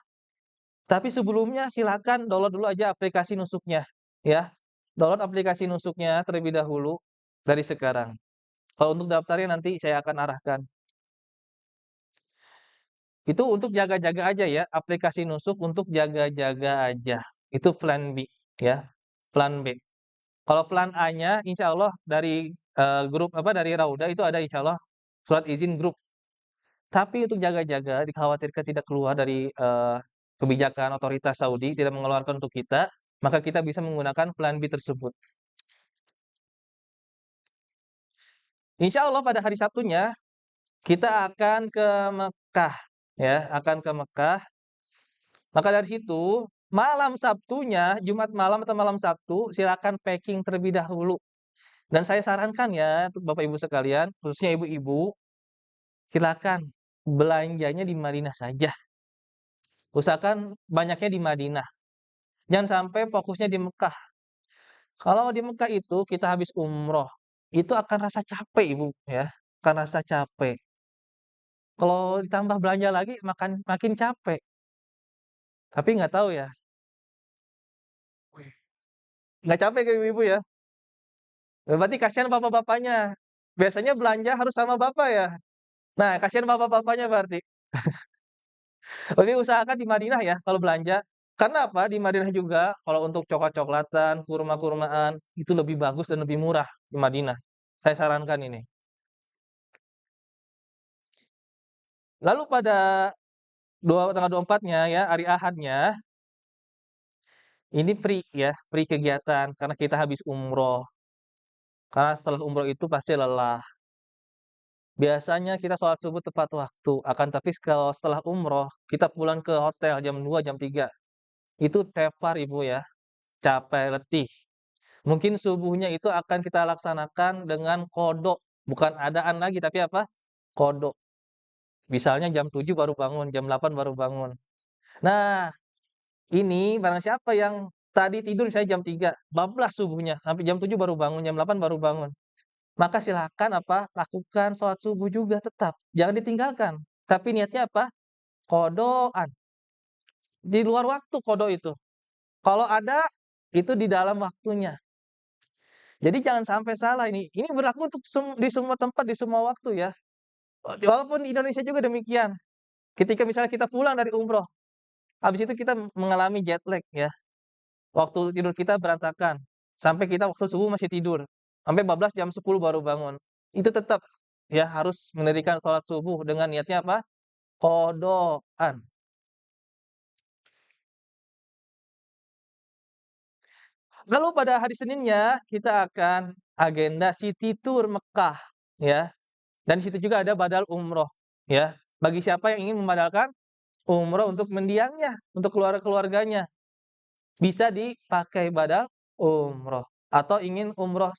Tapi sebelumnya silakan download dulu aja aplikasi nusuknya ya. Download aplikasi nusuknya terlebih dahulu dari sekarang. Kalau untuk daftarnya nanti saya akan arahkan. Itu untuk jaga-jaga aja ya, aplikasi nusuk untuk jaga-jaga aja. Itu plan B ya, plan B. Kalau plan A-nya insya Allah dari grup apa dari Rauda itu ada insya Allah surat izin grup. Tapi untuk jaga-jaga dikhawatirkan tidak keluar dari kebijakan otoritas Saudi tidak mengeluarkan untuk kita, maka kita bisa menggunakan plan B tersebut. Insya Allah pada hari Sabtunya kita akan ke Mekah ya, akan ke Mekah. Maka dari situ, malam Sabtunya, Jumat malam atau malam Sabtu, silakan packing terlebih dahulu. Dan saya sarankan ya, untuk Bapak Ibu sekalian, khususnya ibu-ibu, silakan belanjanya di Madinah saja. Usahakan banyaknya di Madinah. Jangan sampai fokusnya di Mekah. Kalau di Mekah itu kita habis umroh, itu akan rasa capek Ibu ya, akan rasa capek. Kalau ditambah belanja lagi makin capek. Tapi nggak tahu ya, nggak capek ke ibu-ibu ya. Berarti kasihan bapak-bapaknya. Biasanya belanja harus sama bapak ya. Nah, kasihan bapak-bapaknya berarti. Jadi usahakan di Madinah ya kalau belanja. Karena apa? Di Madinah juga kalau untuk coklat-coklatan, kurma-kurmaan itu lebih bagus dan lebih murah di Madinah. Saya sarankan ini. Lalu pada tanggal 24-nya ya, hari Ahadnya, ini free ya, free kegiatan karena kita habis umroh. Karena setelah umroh itu pasti lelah. Biasanya kita sholat subuh tepat waktu, akan tapi kalau setelah umroh, kita pulang ke hotel jam 2, jam 3. Itu tepar Ibu ya, capek, letih. Mungkin subuhnya itu akan kita laksanakan dengan qodho, bukan adaan lagi tapi apa? Qodho. Misalnya jam 7 baru bangun, jam 8 baru bangun. Nah, ini barang siapa yang tadi tidur misalnya jam 3, bablas subuhnya, sampai jam 7 baru bangun, jam 8 baru bangun. Maka silakan apa? Lakukan sholat subuh juga tetap, jangan ditinggalkan. Tapi niatnya apa? Qodhoan. Di luar waktu qodho itu. Kalau ada, itu di dalam waktunya. Jadi jangan sampai salah ini. Ini berlaku untuk di semua tempat, di semua waktu ya. Walaupun di Indonesia juga demikian. Ketika misalnya kita pulang dari umroh, habis itu kita mengalami jet lag ya. Waktu tidur kita berantakan. Sampai kita waktu subuh masih tidur. Sampai bablas jam 10 baru bangun. Itu tetap ya harus mendirikan sholat subuh dengan niatnya apa? Qodhoan. Lalu pada hari Seninnya kita akan agenda City Tour Mekah ya. Dan di situ juga ada badal umroh ya. Bagi siapa yang ingin membadalkan umroh untuk mendiangnya, untuk keluarga-keluarganya. Bisa dipakai badal umroh, atau ingin umroh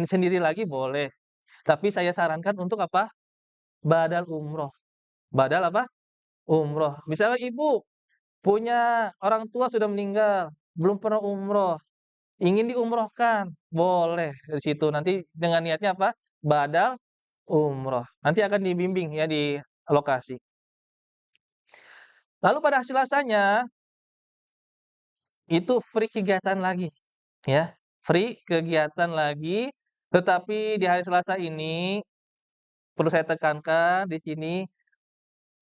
sendiri lagi boleh. Tapi saya sarankan untuk apa? Badal umroh. Badal apa? Umroh. Misalnya ibu punya orang tua sudah meninggal, belum pernah umroh, ingin diumrohkan, boleh dari situ. Nanti dengan niatnya apa? Badal umroh. Nanti akan dibimbing ya di lokasi. Lalu pada hasil Selasanya itu free kegiatan lagi, ya. Free kegiatan lagi, tetapi di hari Selasa ini perlu saya tekankan di sini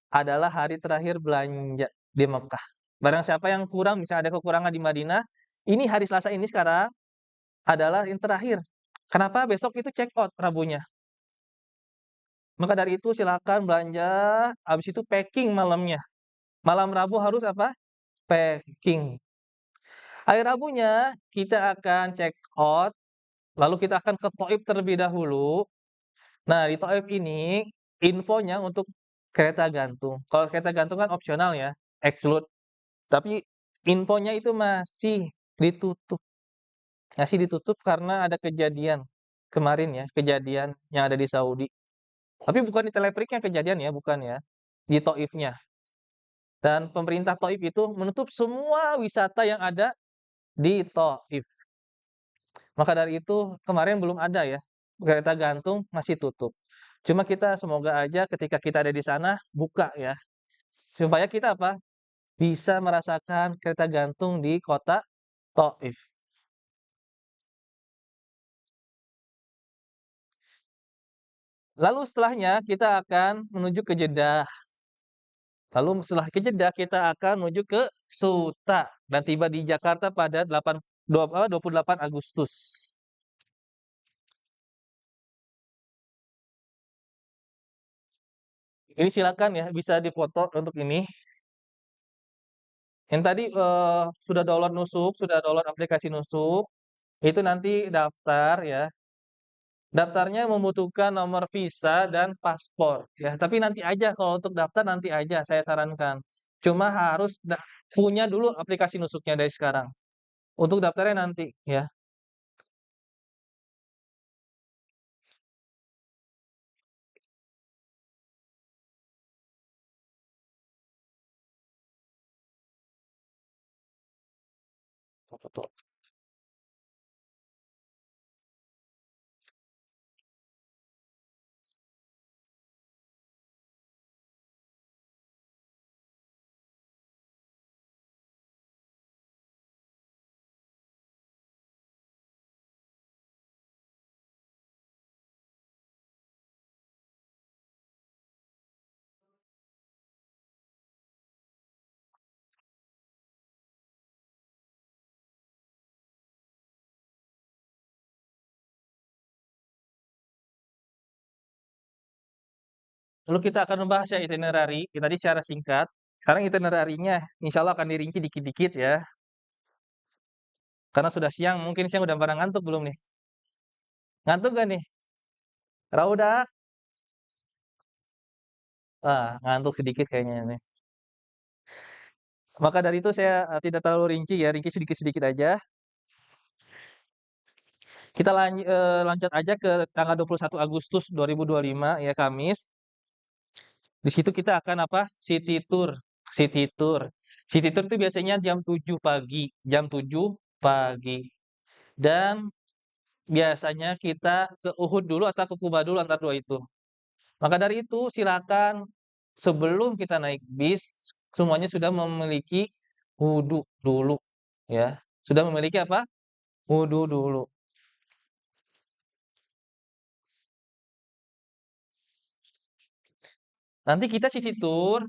adalah hari terakhir belanja di Mekah. Barang siapa yang kurang, misalnya ada kekurangan di Madinah, ini hari Selasa ini sekarang adalah yang terakhir. Kenapa? Besok itu check out Rabunya. Maka dari itu silakan belanja, habis itu packing malamnya. Malam Rabu harus apa? Packing. Hari Rabunya kita akan check out, lalu kita akan ke Thaif terlebih dahulu. Nah, di Thaif ini infonya untuk kereta gantung. Kalau kereta gantung kan opsional ya, exclude. Tapi infonya itu masih ditutup. Masih ditutup karena ada kejadian kemarin ya, kejadian yang ada di Saudi. Tapi bukan di telepriknya kejadian ya, bukan ya. Di Thaifnya. Dan pemerintah Thaif itu menutup semua wisata yang ada di Thaif. Maka dari itu kemarin belum ada ya, kereta gantung masih tutup. Cuma kita semoga aja ketika kita ada di sana buka ya, supaya kita apa? Bisa merasakan kereta gantung di kota Thaif. Lalu setelahnya kita akan menuju ke Jeddah. Lalu setelah ke Jeddah kita akan menuju ke Suta dan tiba di Jakarta pada 28 Agustus. Ini silakan ya bisa difoto untuk ini. Yang tadi sudah download Nusuk, sudah download aplikasi Nusuk, itu nanti daftar ya. Daftarnya membutuhkan nomor visa dan paspor ya. Tapi nanti aja kalau untuk daftar nanti aja saya sarankan. Cuma harus punya dulu aplikasi Nusuknya dari sekarang. Untuk daftarnya nanti ya. Foto. Lalu kita akan membahas ya itinerary. Tadi secara singkat. Sekarang itinerary-nya insya Allah akan dirinci dikit-dikit ya. Karena sudah siang, mungkin siang udah pada ngantuk belum nih? Ngantuk gak nih? Rauda? Ngantuk sedikit kayaknya nih. Maka dari itu saya tidak terlalu rinci ya, rinci sedikit-sedikit aja. Kita lanjut aja ke tanggal 21 Agustus 2025 ya Kamis. Di situ kita akan apa? City tour. City tour. City tour itu biasanya jam 7 pagi, jam 7 pagi. Dan biasanya kita ke Uhud dulu atau ke Kuba dulu antara dua itu. Maka dari itu silakan sebelum kita naik bis semuanya sudah memiliki wudhu dulu ya. Sudah memiliki apa? Wudhu dulu. Nanti kita city tour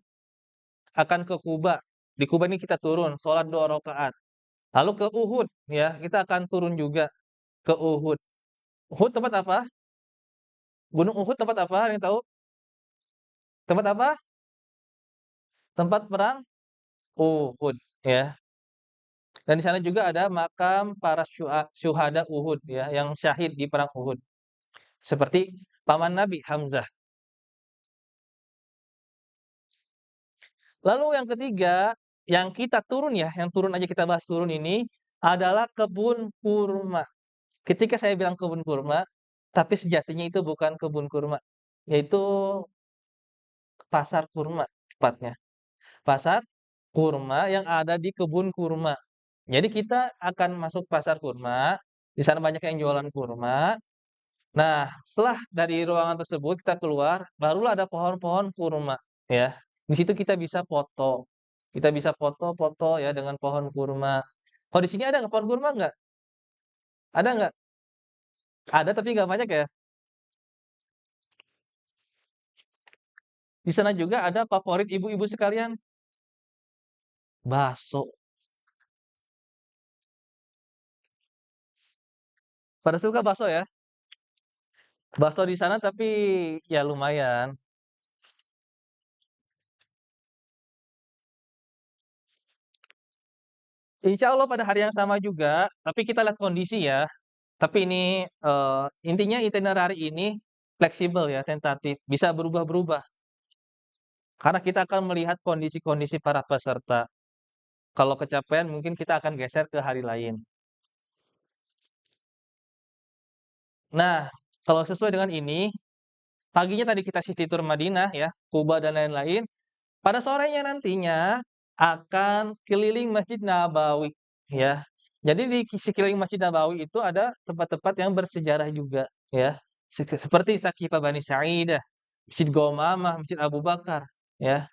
akan ke Kuba. Di Kuba ini kita turun, sholat 2 rakaat. Lalu ke Uhud, ya, kita akan turun juga ke Uhud. Uhud tempat apa? Gunung Uhud tempat apa? Ada yang tahu? Tempat apa? Tempat perang Uhud, ya. Dan di sana juga ada makam para syuhada Uhud, ya, yang syahid di perang Uhud. Seperti paman Nabi Hamzah. Lalu yang ketiga, yang kita turun ya, yang turun aja kita bahas turun ini, adalah kebun kurma. Ketika saya bilang kebun kurma, tapi sejatinya itu bukan kebun kurma, yaitu pasar kurma tepatnya. Pasar kurma yang ada di kebun kurma. Jadi kita akan masuk pasar kurma, di sana banyak yang jualan kurma. Nah, setelah dari ruangan tersebut kita keluar, barulah ada pohon-pohon kurma, ya. Di situ kita bisa foto. Kita bisa foto-foto ya dengan pohon kurma. Kalau di sini ada nggak pohon kurma nggak? Ada nggak? Ada tapi nggak banyak ya. Di sana juga ada favorit ibu-ibu sekalian, bakso. Pada suka bakso ya? Bakso di sana tapi ya lumayan. Insya Allah pada hari yang sama juga, tapi kita lihat kondisi ya. Tapi ini, intinya itinerary ini fleksibel ya, tentatif, bisa berubah-berubah. Karena kita akan melihat kondisi-kondisi para peserta. Kalau kecapean mungkin kita akan geser ke hari lain. Nah, kalau sesuai dengan ini, paginya tadi kita city tour Madinah ya, Kuba dan lain-lain. Pada sorenya nantinya akan keliling Masjid Nabawi ya. Jadi di sekeliling Masjid Nabawi itu ada tempat-tempat yang bersejarah juga ya. Seperti Saqifah Bani Sa'idah, Masjid Gomamah, Masjid Abu Bakar ya.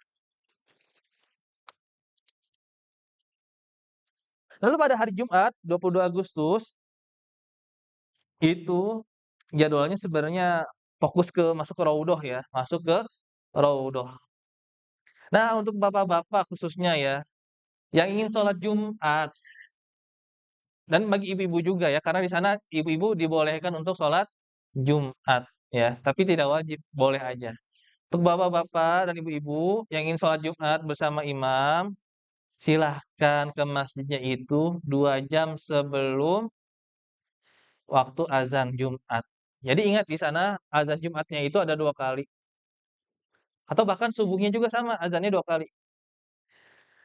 Lalu pada hari Jumat 22 Agustus itu jadwalnya sebenarnya fokus ke masuk ke Raudhah ya, masuk ke Raudhah. Nah, untuk bapak-bapak khususnya ya, yang ingin sholat Jumat dan bagi ibu-ibu juga ya, karena di sana ibu-ibu dibolehkan untuk sholat Jumat ya, tapi tidak wajib, boleh aja. Untuk bapak-bapak dan ibu-ibu yang ingin sholat Jumat bersama imam, silahkan ke masjidnya itu 2 jam sebelum waktu azan Jumat. Jadi ingat di sana azan Jumatnya itu ada 2 kali. Atau bahkan subuhnya juga sama, azannya 2 kali.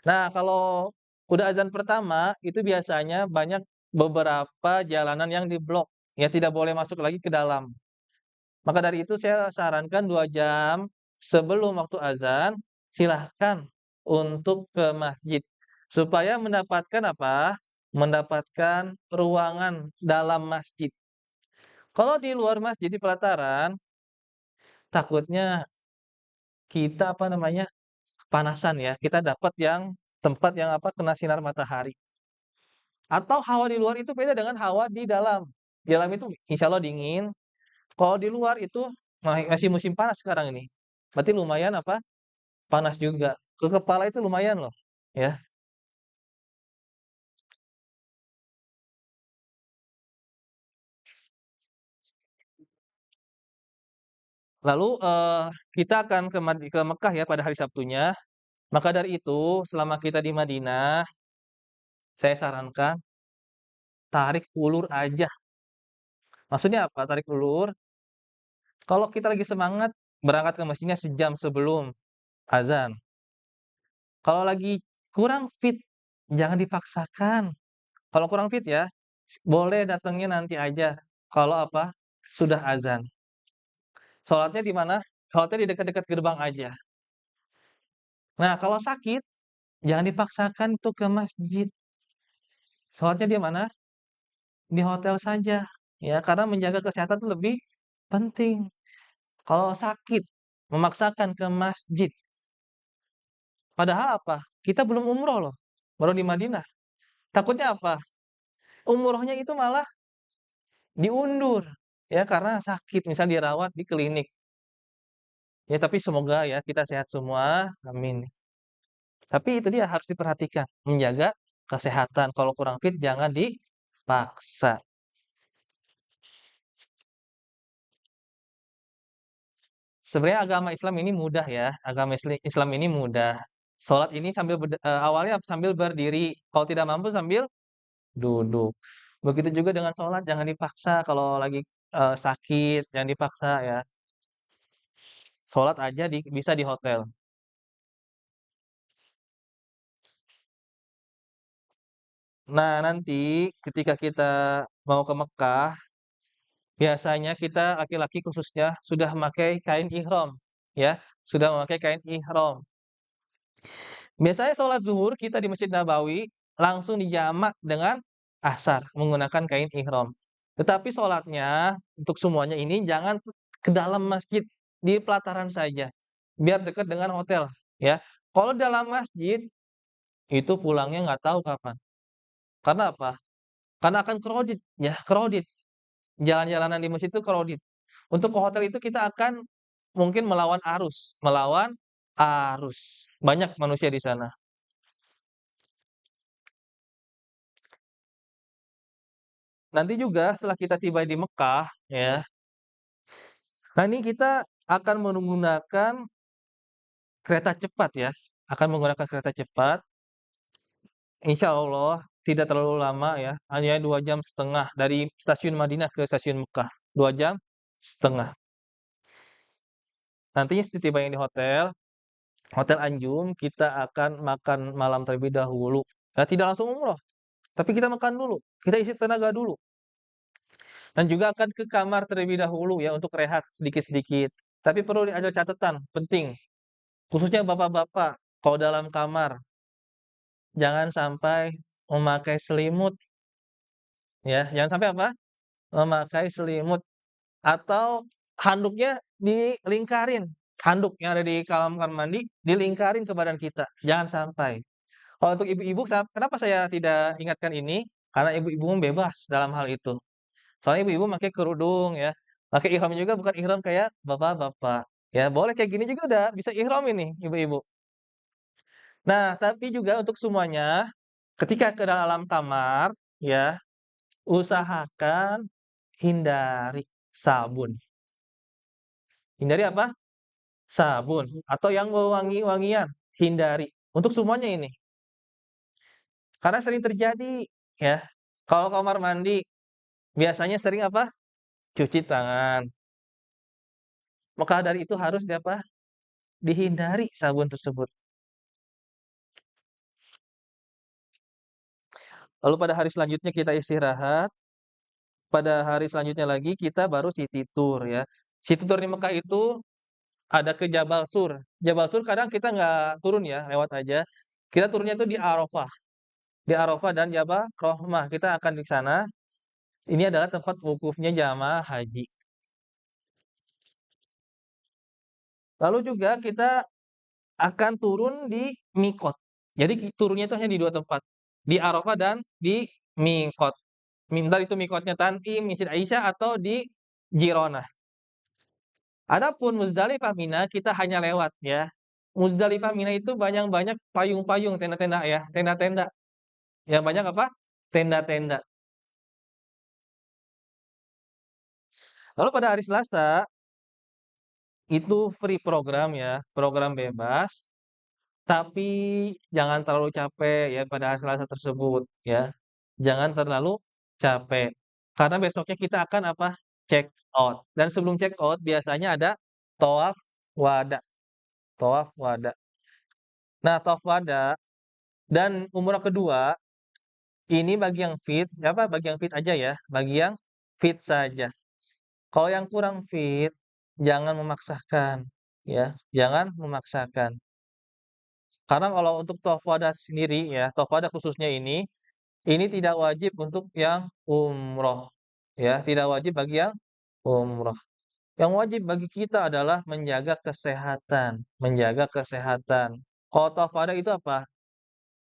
Nah, kalau udah azan pertama, itu biasanya banyak beberapa jalanan yang diblok, ya tidak boleh masuk lagi ke dalam. Maka dari itu saya sarankan 2 jam sebelum waktu azan, silahkan untuk ke masjid. Supaya mendapatkan apa? Mendapatkan ruangan dalam masjid. Kalau di luar masjid, di pelataran, takutnya kita, apa namanya, kepanasan ya, kita dapat yang tempat yang apa, kena sinar matahari. Atau hawa di luar itu beda dengan hawa di dalam. Di dalam itu insya Allah dingin, kalau di luar itu masih musim panas sekarang ini. Berarti lumayan apa, panas juga. Ke kepala itu lumayan loh, ya. Lalu, kita akan ke Mekah ya pada hari Sabtunya. Maka dari itu, selama kita di Madinah, saya sarankan tarik ulur aja. Maksudnya apa tarik ulur? Kalau kita lagi semangat, berangkat ke masjidnya sejam sebelum azan. Kalau lagi kurang fit, jangan dipaksakan. Kalau kurang fit ya, boleh datangnya nanti aja. Kalau apa? Sudah azan. Sholatnya di mana? Sholatnya di dekat-dekat gerbang aja. Nah, kalau sakit, jangan dipaksakan tuh ke masjid. Sholatnya di mana? Di hotel saja. Ya, karena menjaga kesehatan itu lebih penting. Kalau sakit, memaksakan ke masjid. Padahal apa? Kita belum umroh loh. Baru di Madinah. Takutnya apa? Umrohnya itu malah diundur. Ya, karena sakit. Misal dirawat di klinik. Ya, tapi semoga ya kita sehat semua. Amin. Tapi itu dia harus diperhatikan. Menjaga kesehatan. Kalau kurang fit jangan dipaksa. Sebenarnya agama Islam ini mudah ya. Agama Islam ini mudah. Sholat ini sambil awalnya sambil berdiri. Kalau tidak mampu sambil duduk. Begitu juga dengan sholat, jangan dipaksa kalau lagi sakit, jangan dipaksa ya. Sholat aja bisa di hotel. Nah, nanti ketika kita mau ke Mekah, biasanya kita laki-laki khususnya sudah memakai kain ihram, ya, sudah memakai kain ihram. Biasanya sholat zuhur kita di Masjid Nabawi langsung dijamak dengan asar menggunakan kain ihram. Tetapi sholatnya untuk semuanya ini jangan ke dalam masjid, di pelataran saja, biar dekat dengan hotel, ya. Kalau dalam masjid, itu pulangnya nggak tahu kapan. Karena apa? Karena akan crowded, ya, crowded. Jalan-jalanan di masjid itu crowded. Untuk ke hotel itu kita akan mungkin melawan arus. Banyak manusia di sana. Nanti juga setelah kita tiba di Mekah, ya. Nah, ini kita akan menggunakan kereta cepat ya, akan menggunakan kereta cepat. Insya Allah tidak terlalu lama ya, hanya 2,5 jam dari stasiun Madinah ke stasiun Mekah. 2,5 jam. Nantinya setibanya di hotel, Hotel Anjum, kita akan makan malam terlebih dahulu. Nah, tidak langsung umroh, tapi kita makan dulu, kita isi tenaga dulu. Dan juga akan ke kamar terlebih dahulu ya untuk rehat sedikit-sedikit. Tapi perlu ada catatan penting, khususnya bapak-bapak, kalau dalam kamar jangan sampai memakai selimut ya, jangan sampai apa? Memakai selimut atau handuknya dilingkarin. Handuk yang ada di kamar mandi dilingkarin ke badan kita, jangan sampai. Kalau untuk ibu-ibu kenapa saya tidak ingatkan ini? Karena ibu-ibu bebas dalam hal itu. Soalnya ibu-ibu pakai kerudung ya, pakai ihram juga bukan ihram kayak bapak-bapak. Ya, boleh kayak gini juga udah bisa ihram ini ibu-ibu. Nah, tapi juga untuk semuanya, ketika ke dalam kamar, ya, usahakan hindari sabun. Hindari apa? Sabun atau yang wangi-wangian, hindari. Untuk semuanya ini. Karena sering terjadi, ya, kalau kamar mandi biasanya sering apa? Cuci tangan. Maka dari itu harus dihindari sabun tersebut. Lalu pada hari selanjutnya kita istirahat. Pada hari selanjutnya lagi kita baru city tour ya. City tour di Mekah itu ada ke Jabal Sur. Jabal Sur kadang kita nggak turun ya, lewat aja. Kita turunnya itu di Arafah. Di Arafah dan Jabal Rahmah. Kita akan di sana. Ini adalah tempat wukufnya jamaah haji. Lalu juga kita akan turun di Mikot. Jadi turunnya itu hanya di 2 tempat. Di Arafah dan di Mikot. Minta itu Mikotnya Tan'im, Masjid Aisyah atau di Jironah. Adapun Muzdalifah Mina kita hanya lewat ya. Muzdalifah Mina itu banyak-banyak payung-payung, tenda-tenda ya, tenda-tenda. Yang banyak apa? Tenda-tenda. Lalu pada hari Selasa itu free program ya, program bebas, tapi jangan terlalu capek ya pada hari Selasa tersebut ya. Jangan terlalu capek. Karena besoknya kita akan apa? Check out. Dan sebelum check out biasanya ada tawaf wada. Tawaf wada. Nah, tawaf wada dan umrah kedua ini bagi yang fit, apa? Bagi yang fit aja ya, bagi yang fit saja. Kalau yang kurang fit, jangan memaksakan, ya, jangan memaksakan. Karena kalau untuk tawaf wada sendiri ya, tawaf wada khususnya ini tidak wajib untuk yang umroh, ya, tidak wajib bagi yang umroh. Yang wajib bagi kita adalah menjaga kesehatan, menjaga kesehatan. Kalau tawaf wada itu apa?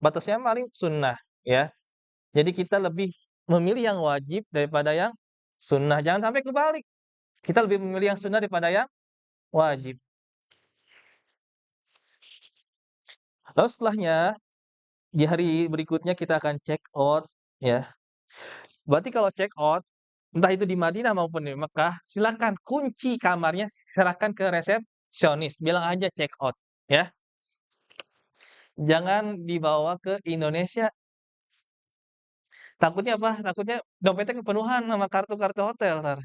Batasnya paling sunnah, ya. Jadi kita lebih memilih yang wajib daripada yang sunnah. Jangan sampai kebalik. Kita lebih memilih yang sunnah daripada yang wajib. Lalu setelahnya, di hari berikutnya kita akan check out, ya. Berarti kalau check out, entah itu di Madinah maupun di Mekah, silakan kunci kamarnya serahkan ke resepsionis, bilang aja check out, ya. Jangan dibawa ke Indonesia. Takutnya apa? Takutnya dompetnya kepenuhan sama kartu-kartu hotel entar.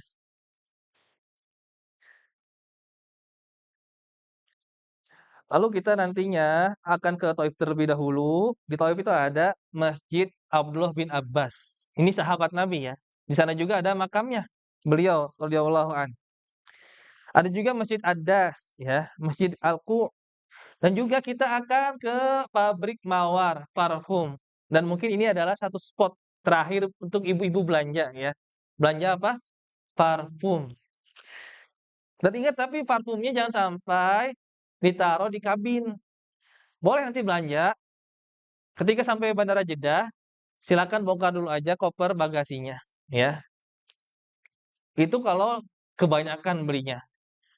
Lalu kita nantinya akan ke Thaif terlebih dahulu. Di Thaif itu ada Masjid Abdullah bin Abbas. Ini sahabat Nabi ya. Di sana juga ada makamnya beliau radhiyallahu an. Ada juga Masjid Ad-Das ya, Masjid Al-Qu, dan juga kita akan ke pabrik Mawar parfum. Dan mungkin ini adalah satu spot terakhir untuk ibu-ibu belanja ya. Belanja apa? Parfum. Dan ingat tapi parfumnya jangan sampai ditaruh di kabin. Boleh nanti belanja, ketika sampai Bandara Jeddah, silakan bongkar dulu aja koper bagasinya, ya. Itu kalau kebanyakan belinya.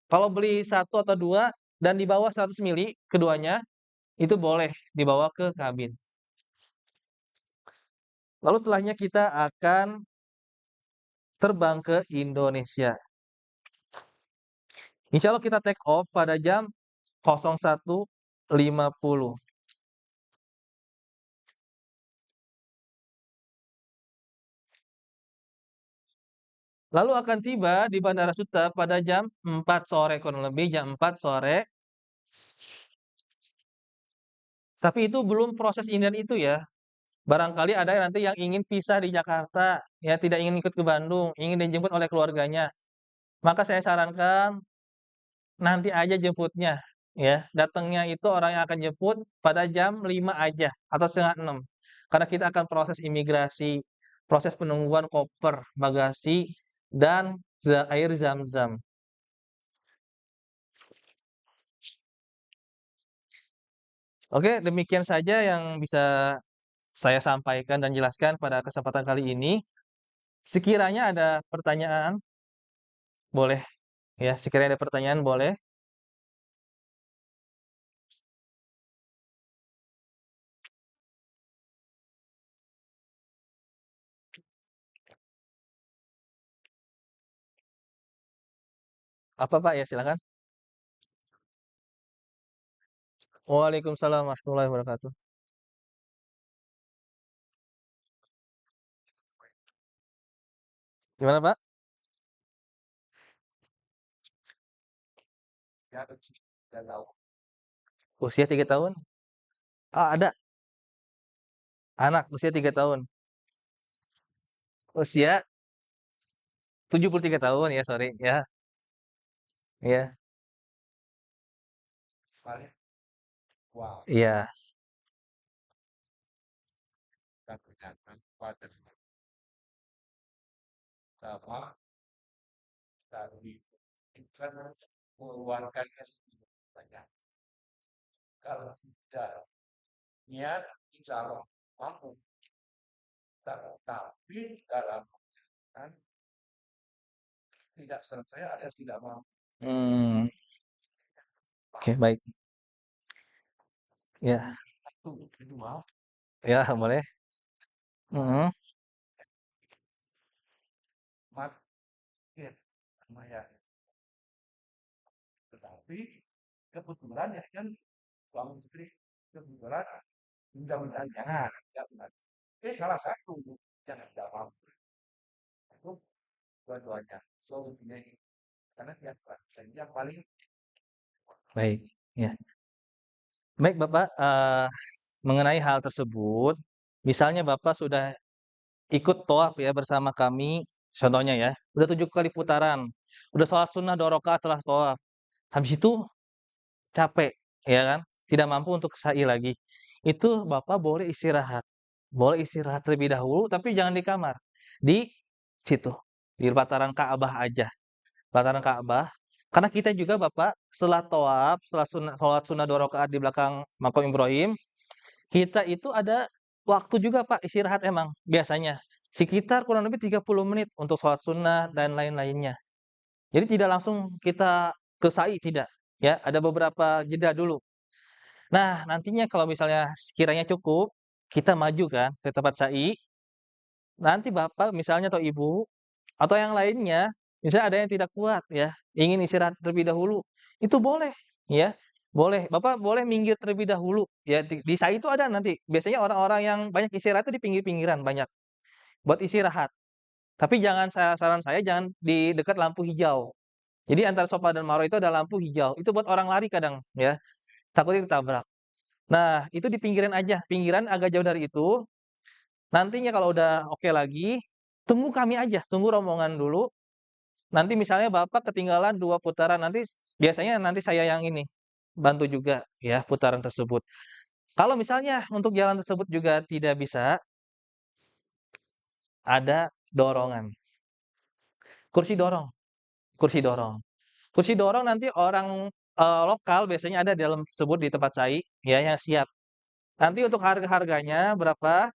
Kalau beli satu atau dua dan di bawah 100 mili keduanya, itu boleh dibawa ke kabin. Lalu setelahnya kita akan terbang ke Indonesia. Insya Allah kita take off pada jam 01.50. Lalu akan tiba di Bandara Suta pada jam 4 sore, kurang lebih jam 4 sore. Tapi itu belum proses Indian itu ya. Barangkali ada nanti yang ingin pisah di Jakarta, ya tidak ingin ikut ke Bandung, ingin dijemput oleh keluarganya. Maka saya sarankan nanti aja jemputnya, ya. Datangnya itu orang yang akan jemput pada jam 5 aja atau setengah 6. Karena kita akan proses imigrasi, proses penungguan koper, bagasi, dan air zam-zam. Oke, demikian saja yang bisa saya sampaikan dan jelaskan pada kesempatan kali ini. Sekiranya ada pertanyaan, boleh ya. Sekiranya ada pertanyaan, boleh. Apa Pak ya, silakan. Waalaikumsalam warahmatullahi wabarakatuh. Gimana Pak? Usia 3 tahun? Ah, ada anak usia 3 tahun. Usia 73 tahun ya, sorry ya. Ya, iya. Hmm, oke baik. Ya, ya boleh. Mhm. Baik, ya. Baik Bapak, mengenai hal tersebut, misalnya Bapak sudah ikut thawaf ya bersama kami, contohnya ya, udah 7 kali putaran, udah sholat sunnah 2 rakaat setelah thawaf, habis itu capek, ya kan, tidak mampu untuk sa'i lagi, itu Bapak boleh istirahat. Boleh istirahat terlebih dahulu, tapi jangan di kamar, di situ, di pelataran Ka'bah aja. Pelataran Ka'bah, karena kita juga Bapak setelah thawaf, setelah sholat sunnah 2 rakaat di belakang maqam Ibrahim, kita itu ada waktu juga Pak istirahat emang biasanya, sekitar kurang lebih 30 menit untuk sholat sunnah dan lain-lainnya. Jadi tidak langsung kita ke sa'i, tidak, ya, ada beberapa jeda dulu. Nah, nantinya kalau misalnya sekiranya cukup, kita maju kan ke tempat sa'i, nanti Bapak misalnya atau Ibu, atau yang lainnya, misalnya ada yang tidak kuat ya, ingin istirahat terlebih dahulu, itu boleh, ya, boleh. Bapak boleh minggir terlebih dahulu, ya, di sa'i itu ada nanti, biasanya orang-orang yang banyak istirahat itu di pinggir-pinggiran banyak, buat istirahat. Tapi jangan saran saya jangan di dekat lampu hijau. Jadi antara Safa dan Marwah itu ada lampu hijau, itu buat orang lari kadang, ya, takutnya ditabrak. Nah, itu di pinggiran aja, pinggiran agak jauh dari itu, Nantinya kalau udah oke lagi, tunggu kami aja, tunggu rombongan dulu. Nanti misalnya Bapak ketinggalan 2 putaran, biasanya nanti saya yang ini, bantu juga ya putaran tersebut. Kalau misalnya untuk jalan tersebut juga tidak bisa, ada dorongan, kursi dorong kursi dorong. Kursi dorong nanti orang, lokal biasanya ada di dalam tersebut di tempat SAI ya yang siap. Nanti untuk harga-harganya berapa,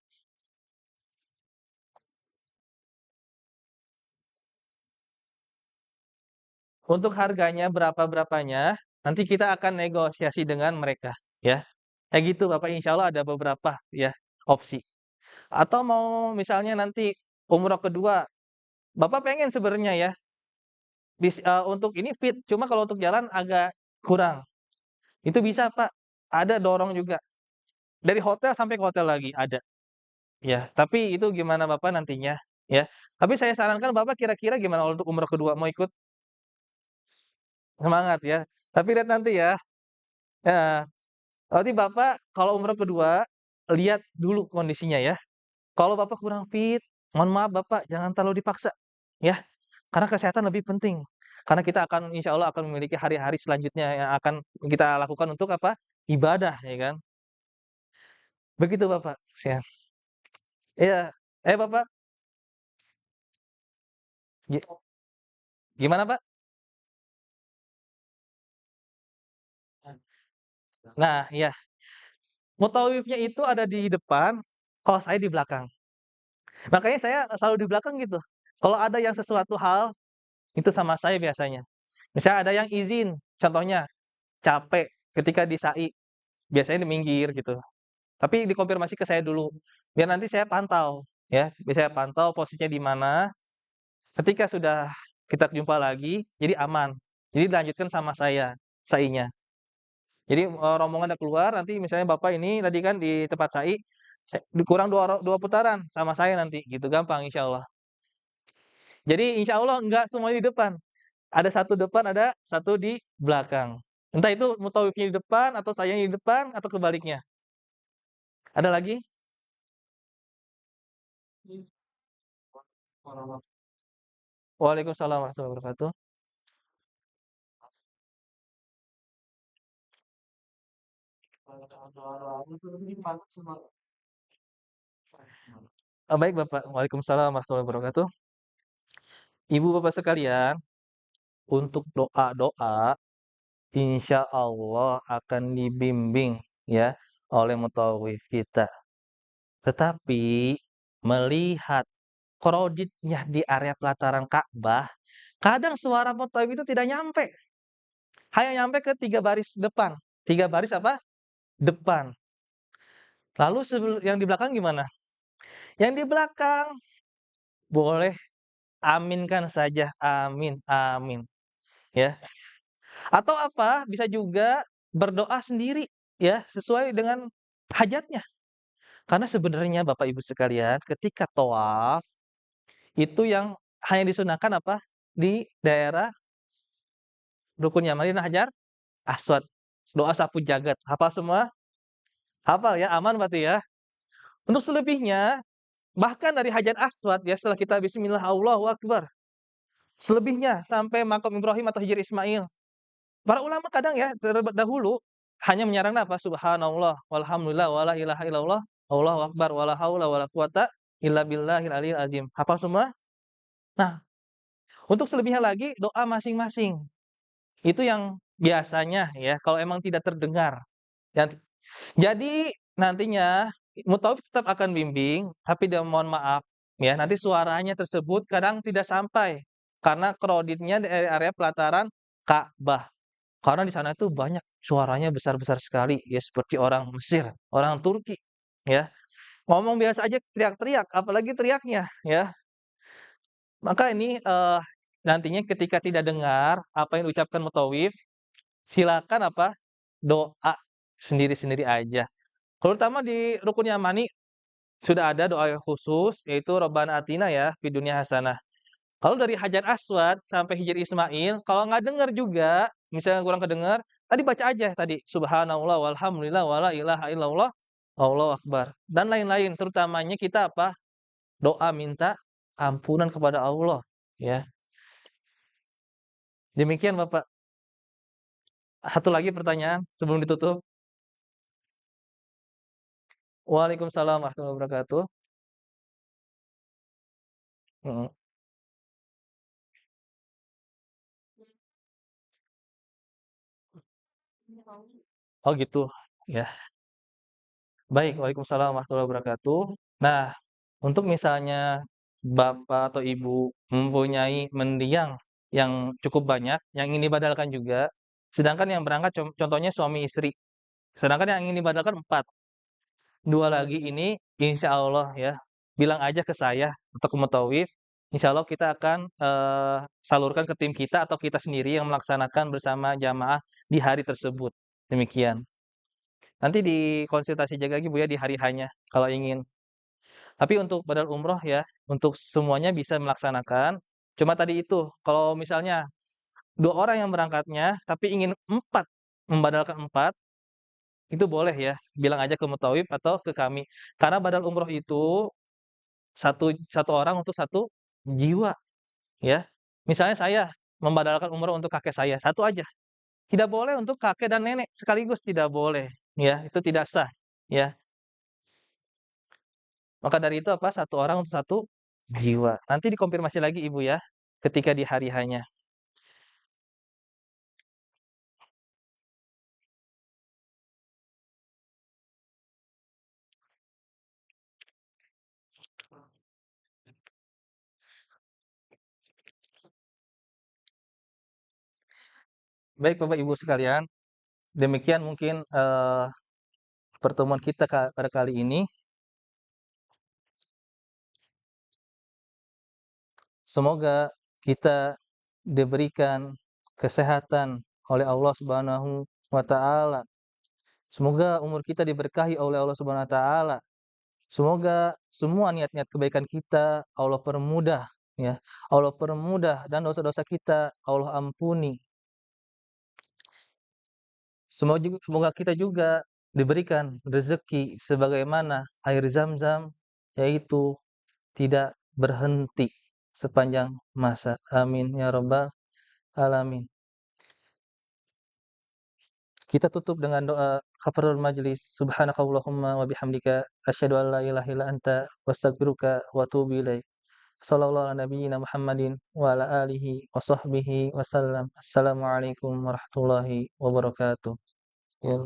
untuk harganya berapa-berapanya, nanti kita akan negosiasi dengan mereka ya. Kayak gitu Bapak, insya Allah ada beberapa ya opsi. Atau mau misalnya nanti umroh kedua, Bapak pengen sebenarnya ya untuk ini fit, cuma kalau untuk jalan agak kurang. Itu bisa Pak, ada dorong juga. Dari hotel sampai ke hotel lagi ada, ya. Tapi itu gimana Bapak nantinya, ya. Tapi saya sarankan Bapak kira-kira gimana kalau untuk umroh kedua, mau ikut? Semangat ya. Tapi lihat nanti ya, heeh. Nanti Bapak kalau umroh kedua, lihat dulu kondisinya ya. Kalau Bapak kurang fit, mohon maaf Bapak jangan terlalu dipaksa, ya. Karena kesehatan lebih penting. Karena kita akan insya Allah akan memiliki hari-hari selanjutnya yang akan kita lakukan untuk apa? Ibadah, ya kan. Begitu Bapak, ya. Iya. Bapak, gi gimana Pak? Nah, iya. Mutawifnya itu ada di depan, kalau saya di belakang. Makanya saya selalu di belakang gitu. Kalau ada yang sesuatu hal, itu sama saya biasanya. Misalnya ada yang izin, contohnya capek ketika di SAI, biasanya di minggir gitu. Tapi dikonfirmasi ke saya dulu, biar nanti saya pantau, ya. Biar saya pantau posisinya di mana, ketika sudah kita jumpa lagi, jadi aman. Jadi dilanjutkan sama saya, SAI-nya. Jadi, rombongan udah keluar, nanti misalnya Bapak ini tadi kan di tempat SAI, kurang 2 putaran sama saya nanti, gitu, gampang insyaallah. Jadi insyaallah enggak semuanya di depan, ada satu depan, ada satu di belakang. Entah itu mutawifnya di depan, atau sayanya di depan, atau kebaliknya. Ada lagi? Waalaikumsalam warahmatullahi wabarakatuh. Baik Bapak, waalaikumsalam warahmatullahi wabarakatuh. Ibu Bapak sekalian, untuk doa-doa, insya Allah akan dibimbing ya oleh mutawif kita. Tetapi melihat kroditnya di area pelataran Ka'bah, kadang suara mutawif itu tidak nyampe, hanya nyampe ke 3 baris depan. 3 baris apa? Depan. Lalu yang di belakang gimana? Yang di belakang boleh aminkan saja, amin, amin, ya. Atau apa, bisa juga berdoa sendiri ya, sesuai dengan hajatnya. Karena sebenarnya Bapak Ibu sekalian, ketika thawaf itu yang hanya disunahkan apa? Di daerah Rukun Yamani dan Hajar Aswad. Doa sapu jagat. Hafal semua? Hafal ya, aman berarti ya. Untuk selebihnya, bahkan dari Hajar Aswad ya setelah kita bismillah Allahu Akbar. Selebihnya sampai makam Ibrahim atau Hijr Ismail. Para ulama kadang ya terdahulu hanya menyarankan apa? Subhanallah walhamdulillah wala ilaha illallah Allahu akbar wala haula wala quwata illa billahil aliyil azim. Hafal semua? Nah, untuk selebihnya lagi doa masing-masing. Itu yang biasanya ya kalau emang tidak terdengar. Dan jadi nantinya mutawif tetap akan bimbing, tapi dia mohon maaf ya nanti suaranya tersebut kadang tidak sampai karena kroditnya dari area pelataran Ka'bah. Karena di sana itu banyak suaranya besar-besar sekali, ya seperti orang Mesir, orang Turki, ya. Ngomong biasa aja teriak-teriak, apalagi teriaknya, ya. Maka ini, nantinya ketika tidak dengar apa yang diucapkan mutawif, silakan apa, doa sendiri-sendiri aja. Terutama di rukun Yamani sudah ada doa yang khusus, yaitu Rabbana atina ya fid dunya hasanah. Kalau dari Hajar Aswad sampai Hijr Ismail, kalau nggak dengar juga, misalnya kurang kedengar, tadi baca aja tadi, subhanallah walhamdulillah wala ilaha illallah Allahu akbar, dan lain-lain, terutamanya kita apa, doa minta ampunan kepada Allah, ya. Demikian Bapak. Satu lagi pertanyaan sebelum ditutup? Waalaikumsalam warahmatullahi wabarakatuh. Mhm. Oh gitu, ya. Baik, waalaikumsalam warahmatullahi wabarakatuh. Nah, untuk misalnya bapak atau ibu mempunyai mendiang yang cukup banyak, yang ingin dibadalkan juga, sedangkan yang berangkat contohnya suami istri, sedangkan yang ingin dibadalkan 4, 2 lagi ini insya Allah ya, bilang aja ke saya atau ke mutawif, insya Allah kita akan, salurkan ke tim kita atau kita sendiri yang melaksanakan bersama jamaah di hari tersebut, demikian. Nanti dikonsultasi aja lagi Bu ya di hari hanya kalau ingin. Tapi untuk badal umroh ya, untuk semuanya bisa melaksanakan, cuma tadi itu, kalau misalnya 2 orang yang berangkatnya, tapi ingin 4 membadalkan 4, itu boleh ya, bilang aja ke mutawif atau ke kami. Karena badal umroh itu satu satu orang untuk satu jiwa ya. Misalnya saya membadalkan umroh untuk kakek saya, satu aja. Tidak boleh untuk kakek dan nenek sekaligus, tidak boleh ya, itu tidak sah ya. Maka dari itu apa, satu orang untuk satu jiwa. Nanti dikonfirmasi lagi Ibu ya, ketika di hari hanya. Baik Bapak Ibu sekalian, demikian mungkin, pertemuan kita pada kali ini. Semoga kita diberikan kesehatan oleh Allah Subhanahu wa taala. Semoga umur kita diberkahi oleh Allah Subhanahu wa taala. Semoga semua niat-niat kebaikan kita Allah permudah ya. Allah permudah dan dosa-dosa kita Allah ampuni. Semoga kita juga diberikan rezeki sebagaimana air Zam-Zam, yaitu tidak berhenti sepanjang masa. Amin ya rabbal alamin. Kita tutup dengan doa kafaratul majlis. Subhanakallahumma wa bihamdika asyhadu an la ilaha illa anta wastaghfiruka wa atubu ilaik. Sallallahu ala nabiyyina Muhammadin wa ala alihi wa sahbihi wasallam. Assalamualaikum warahmatullahi wabarakatuh. Ya.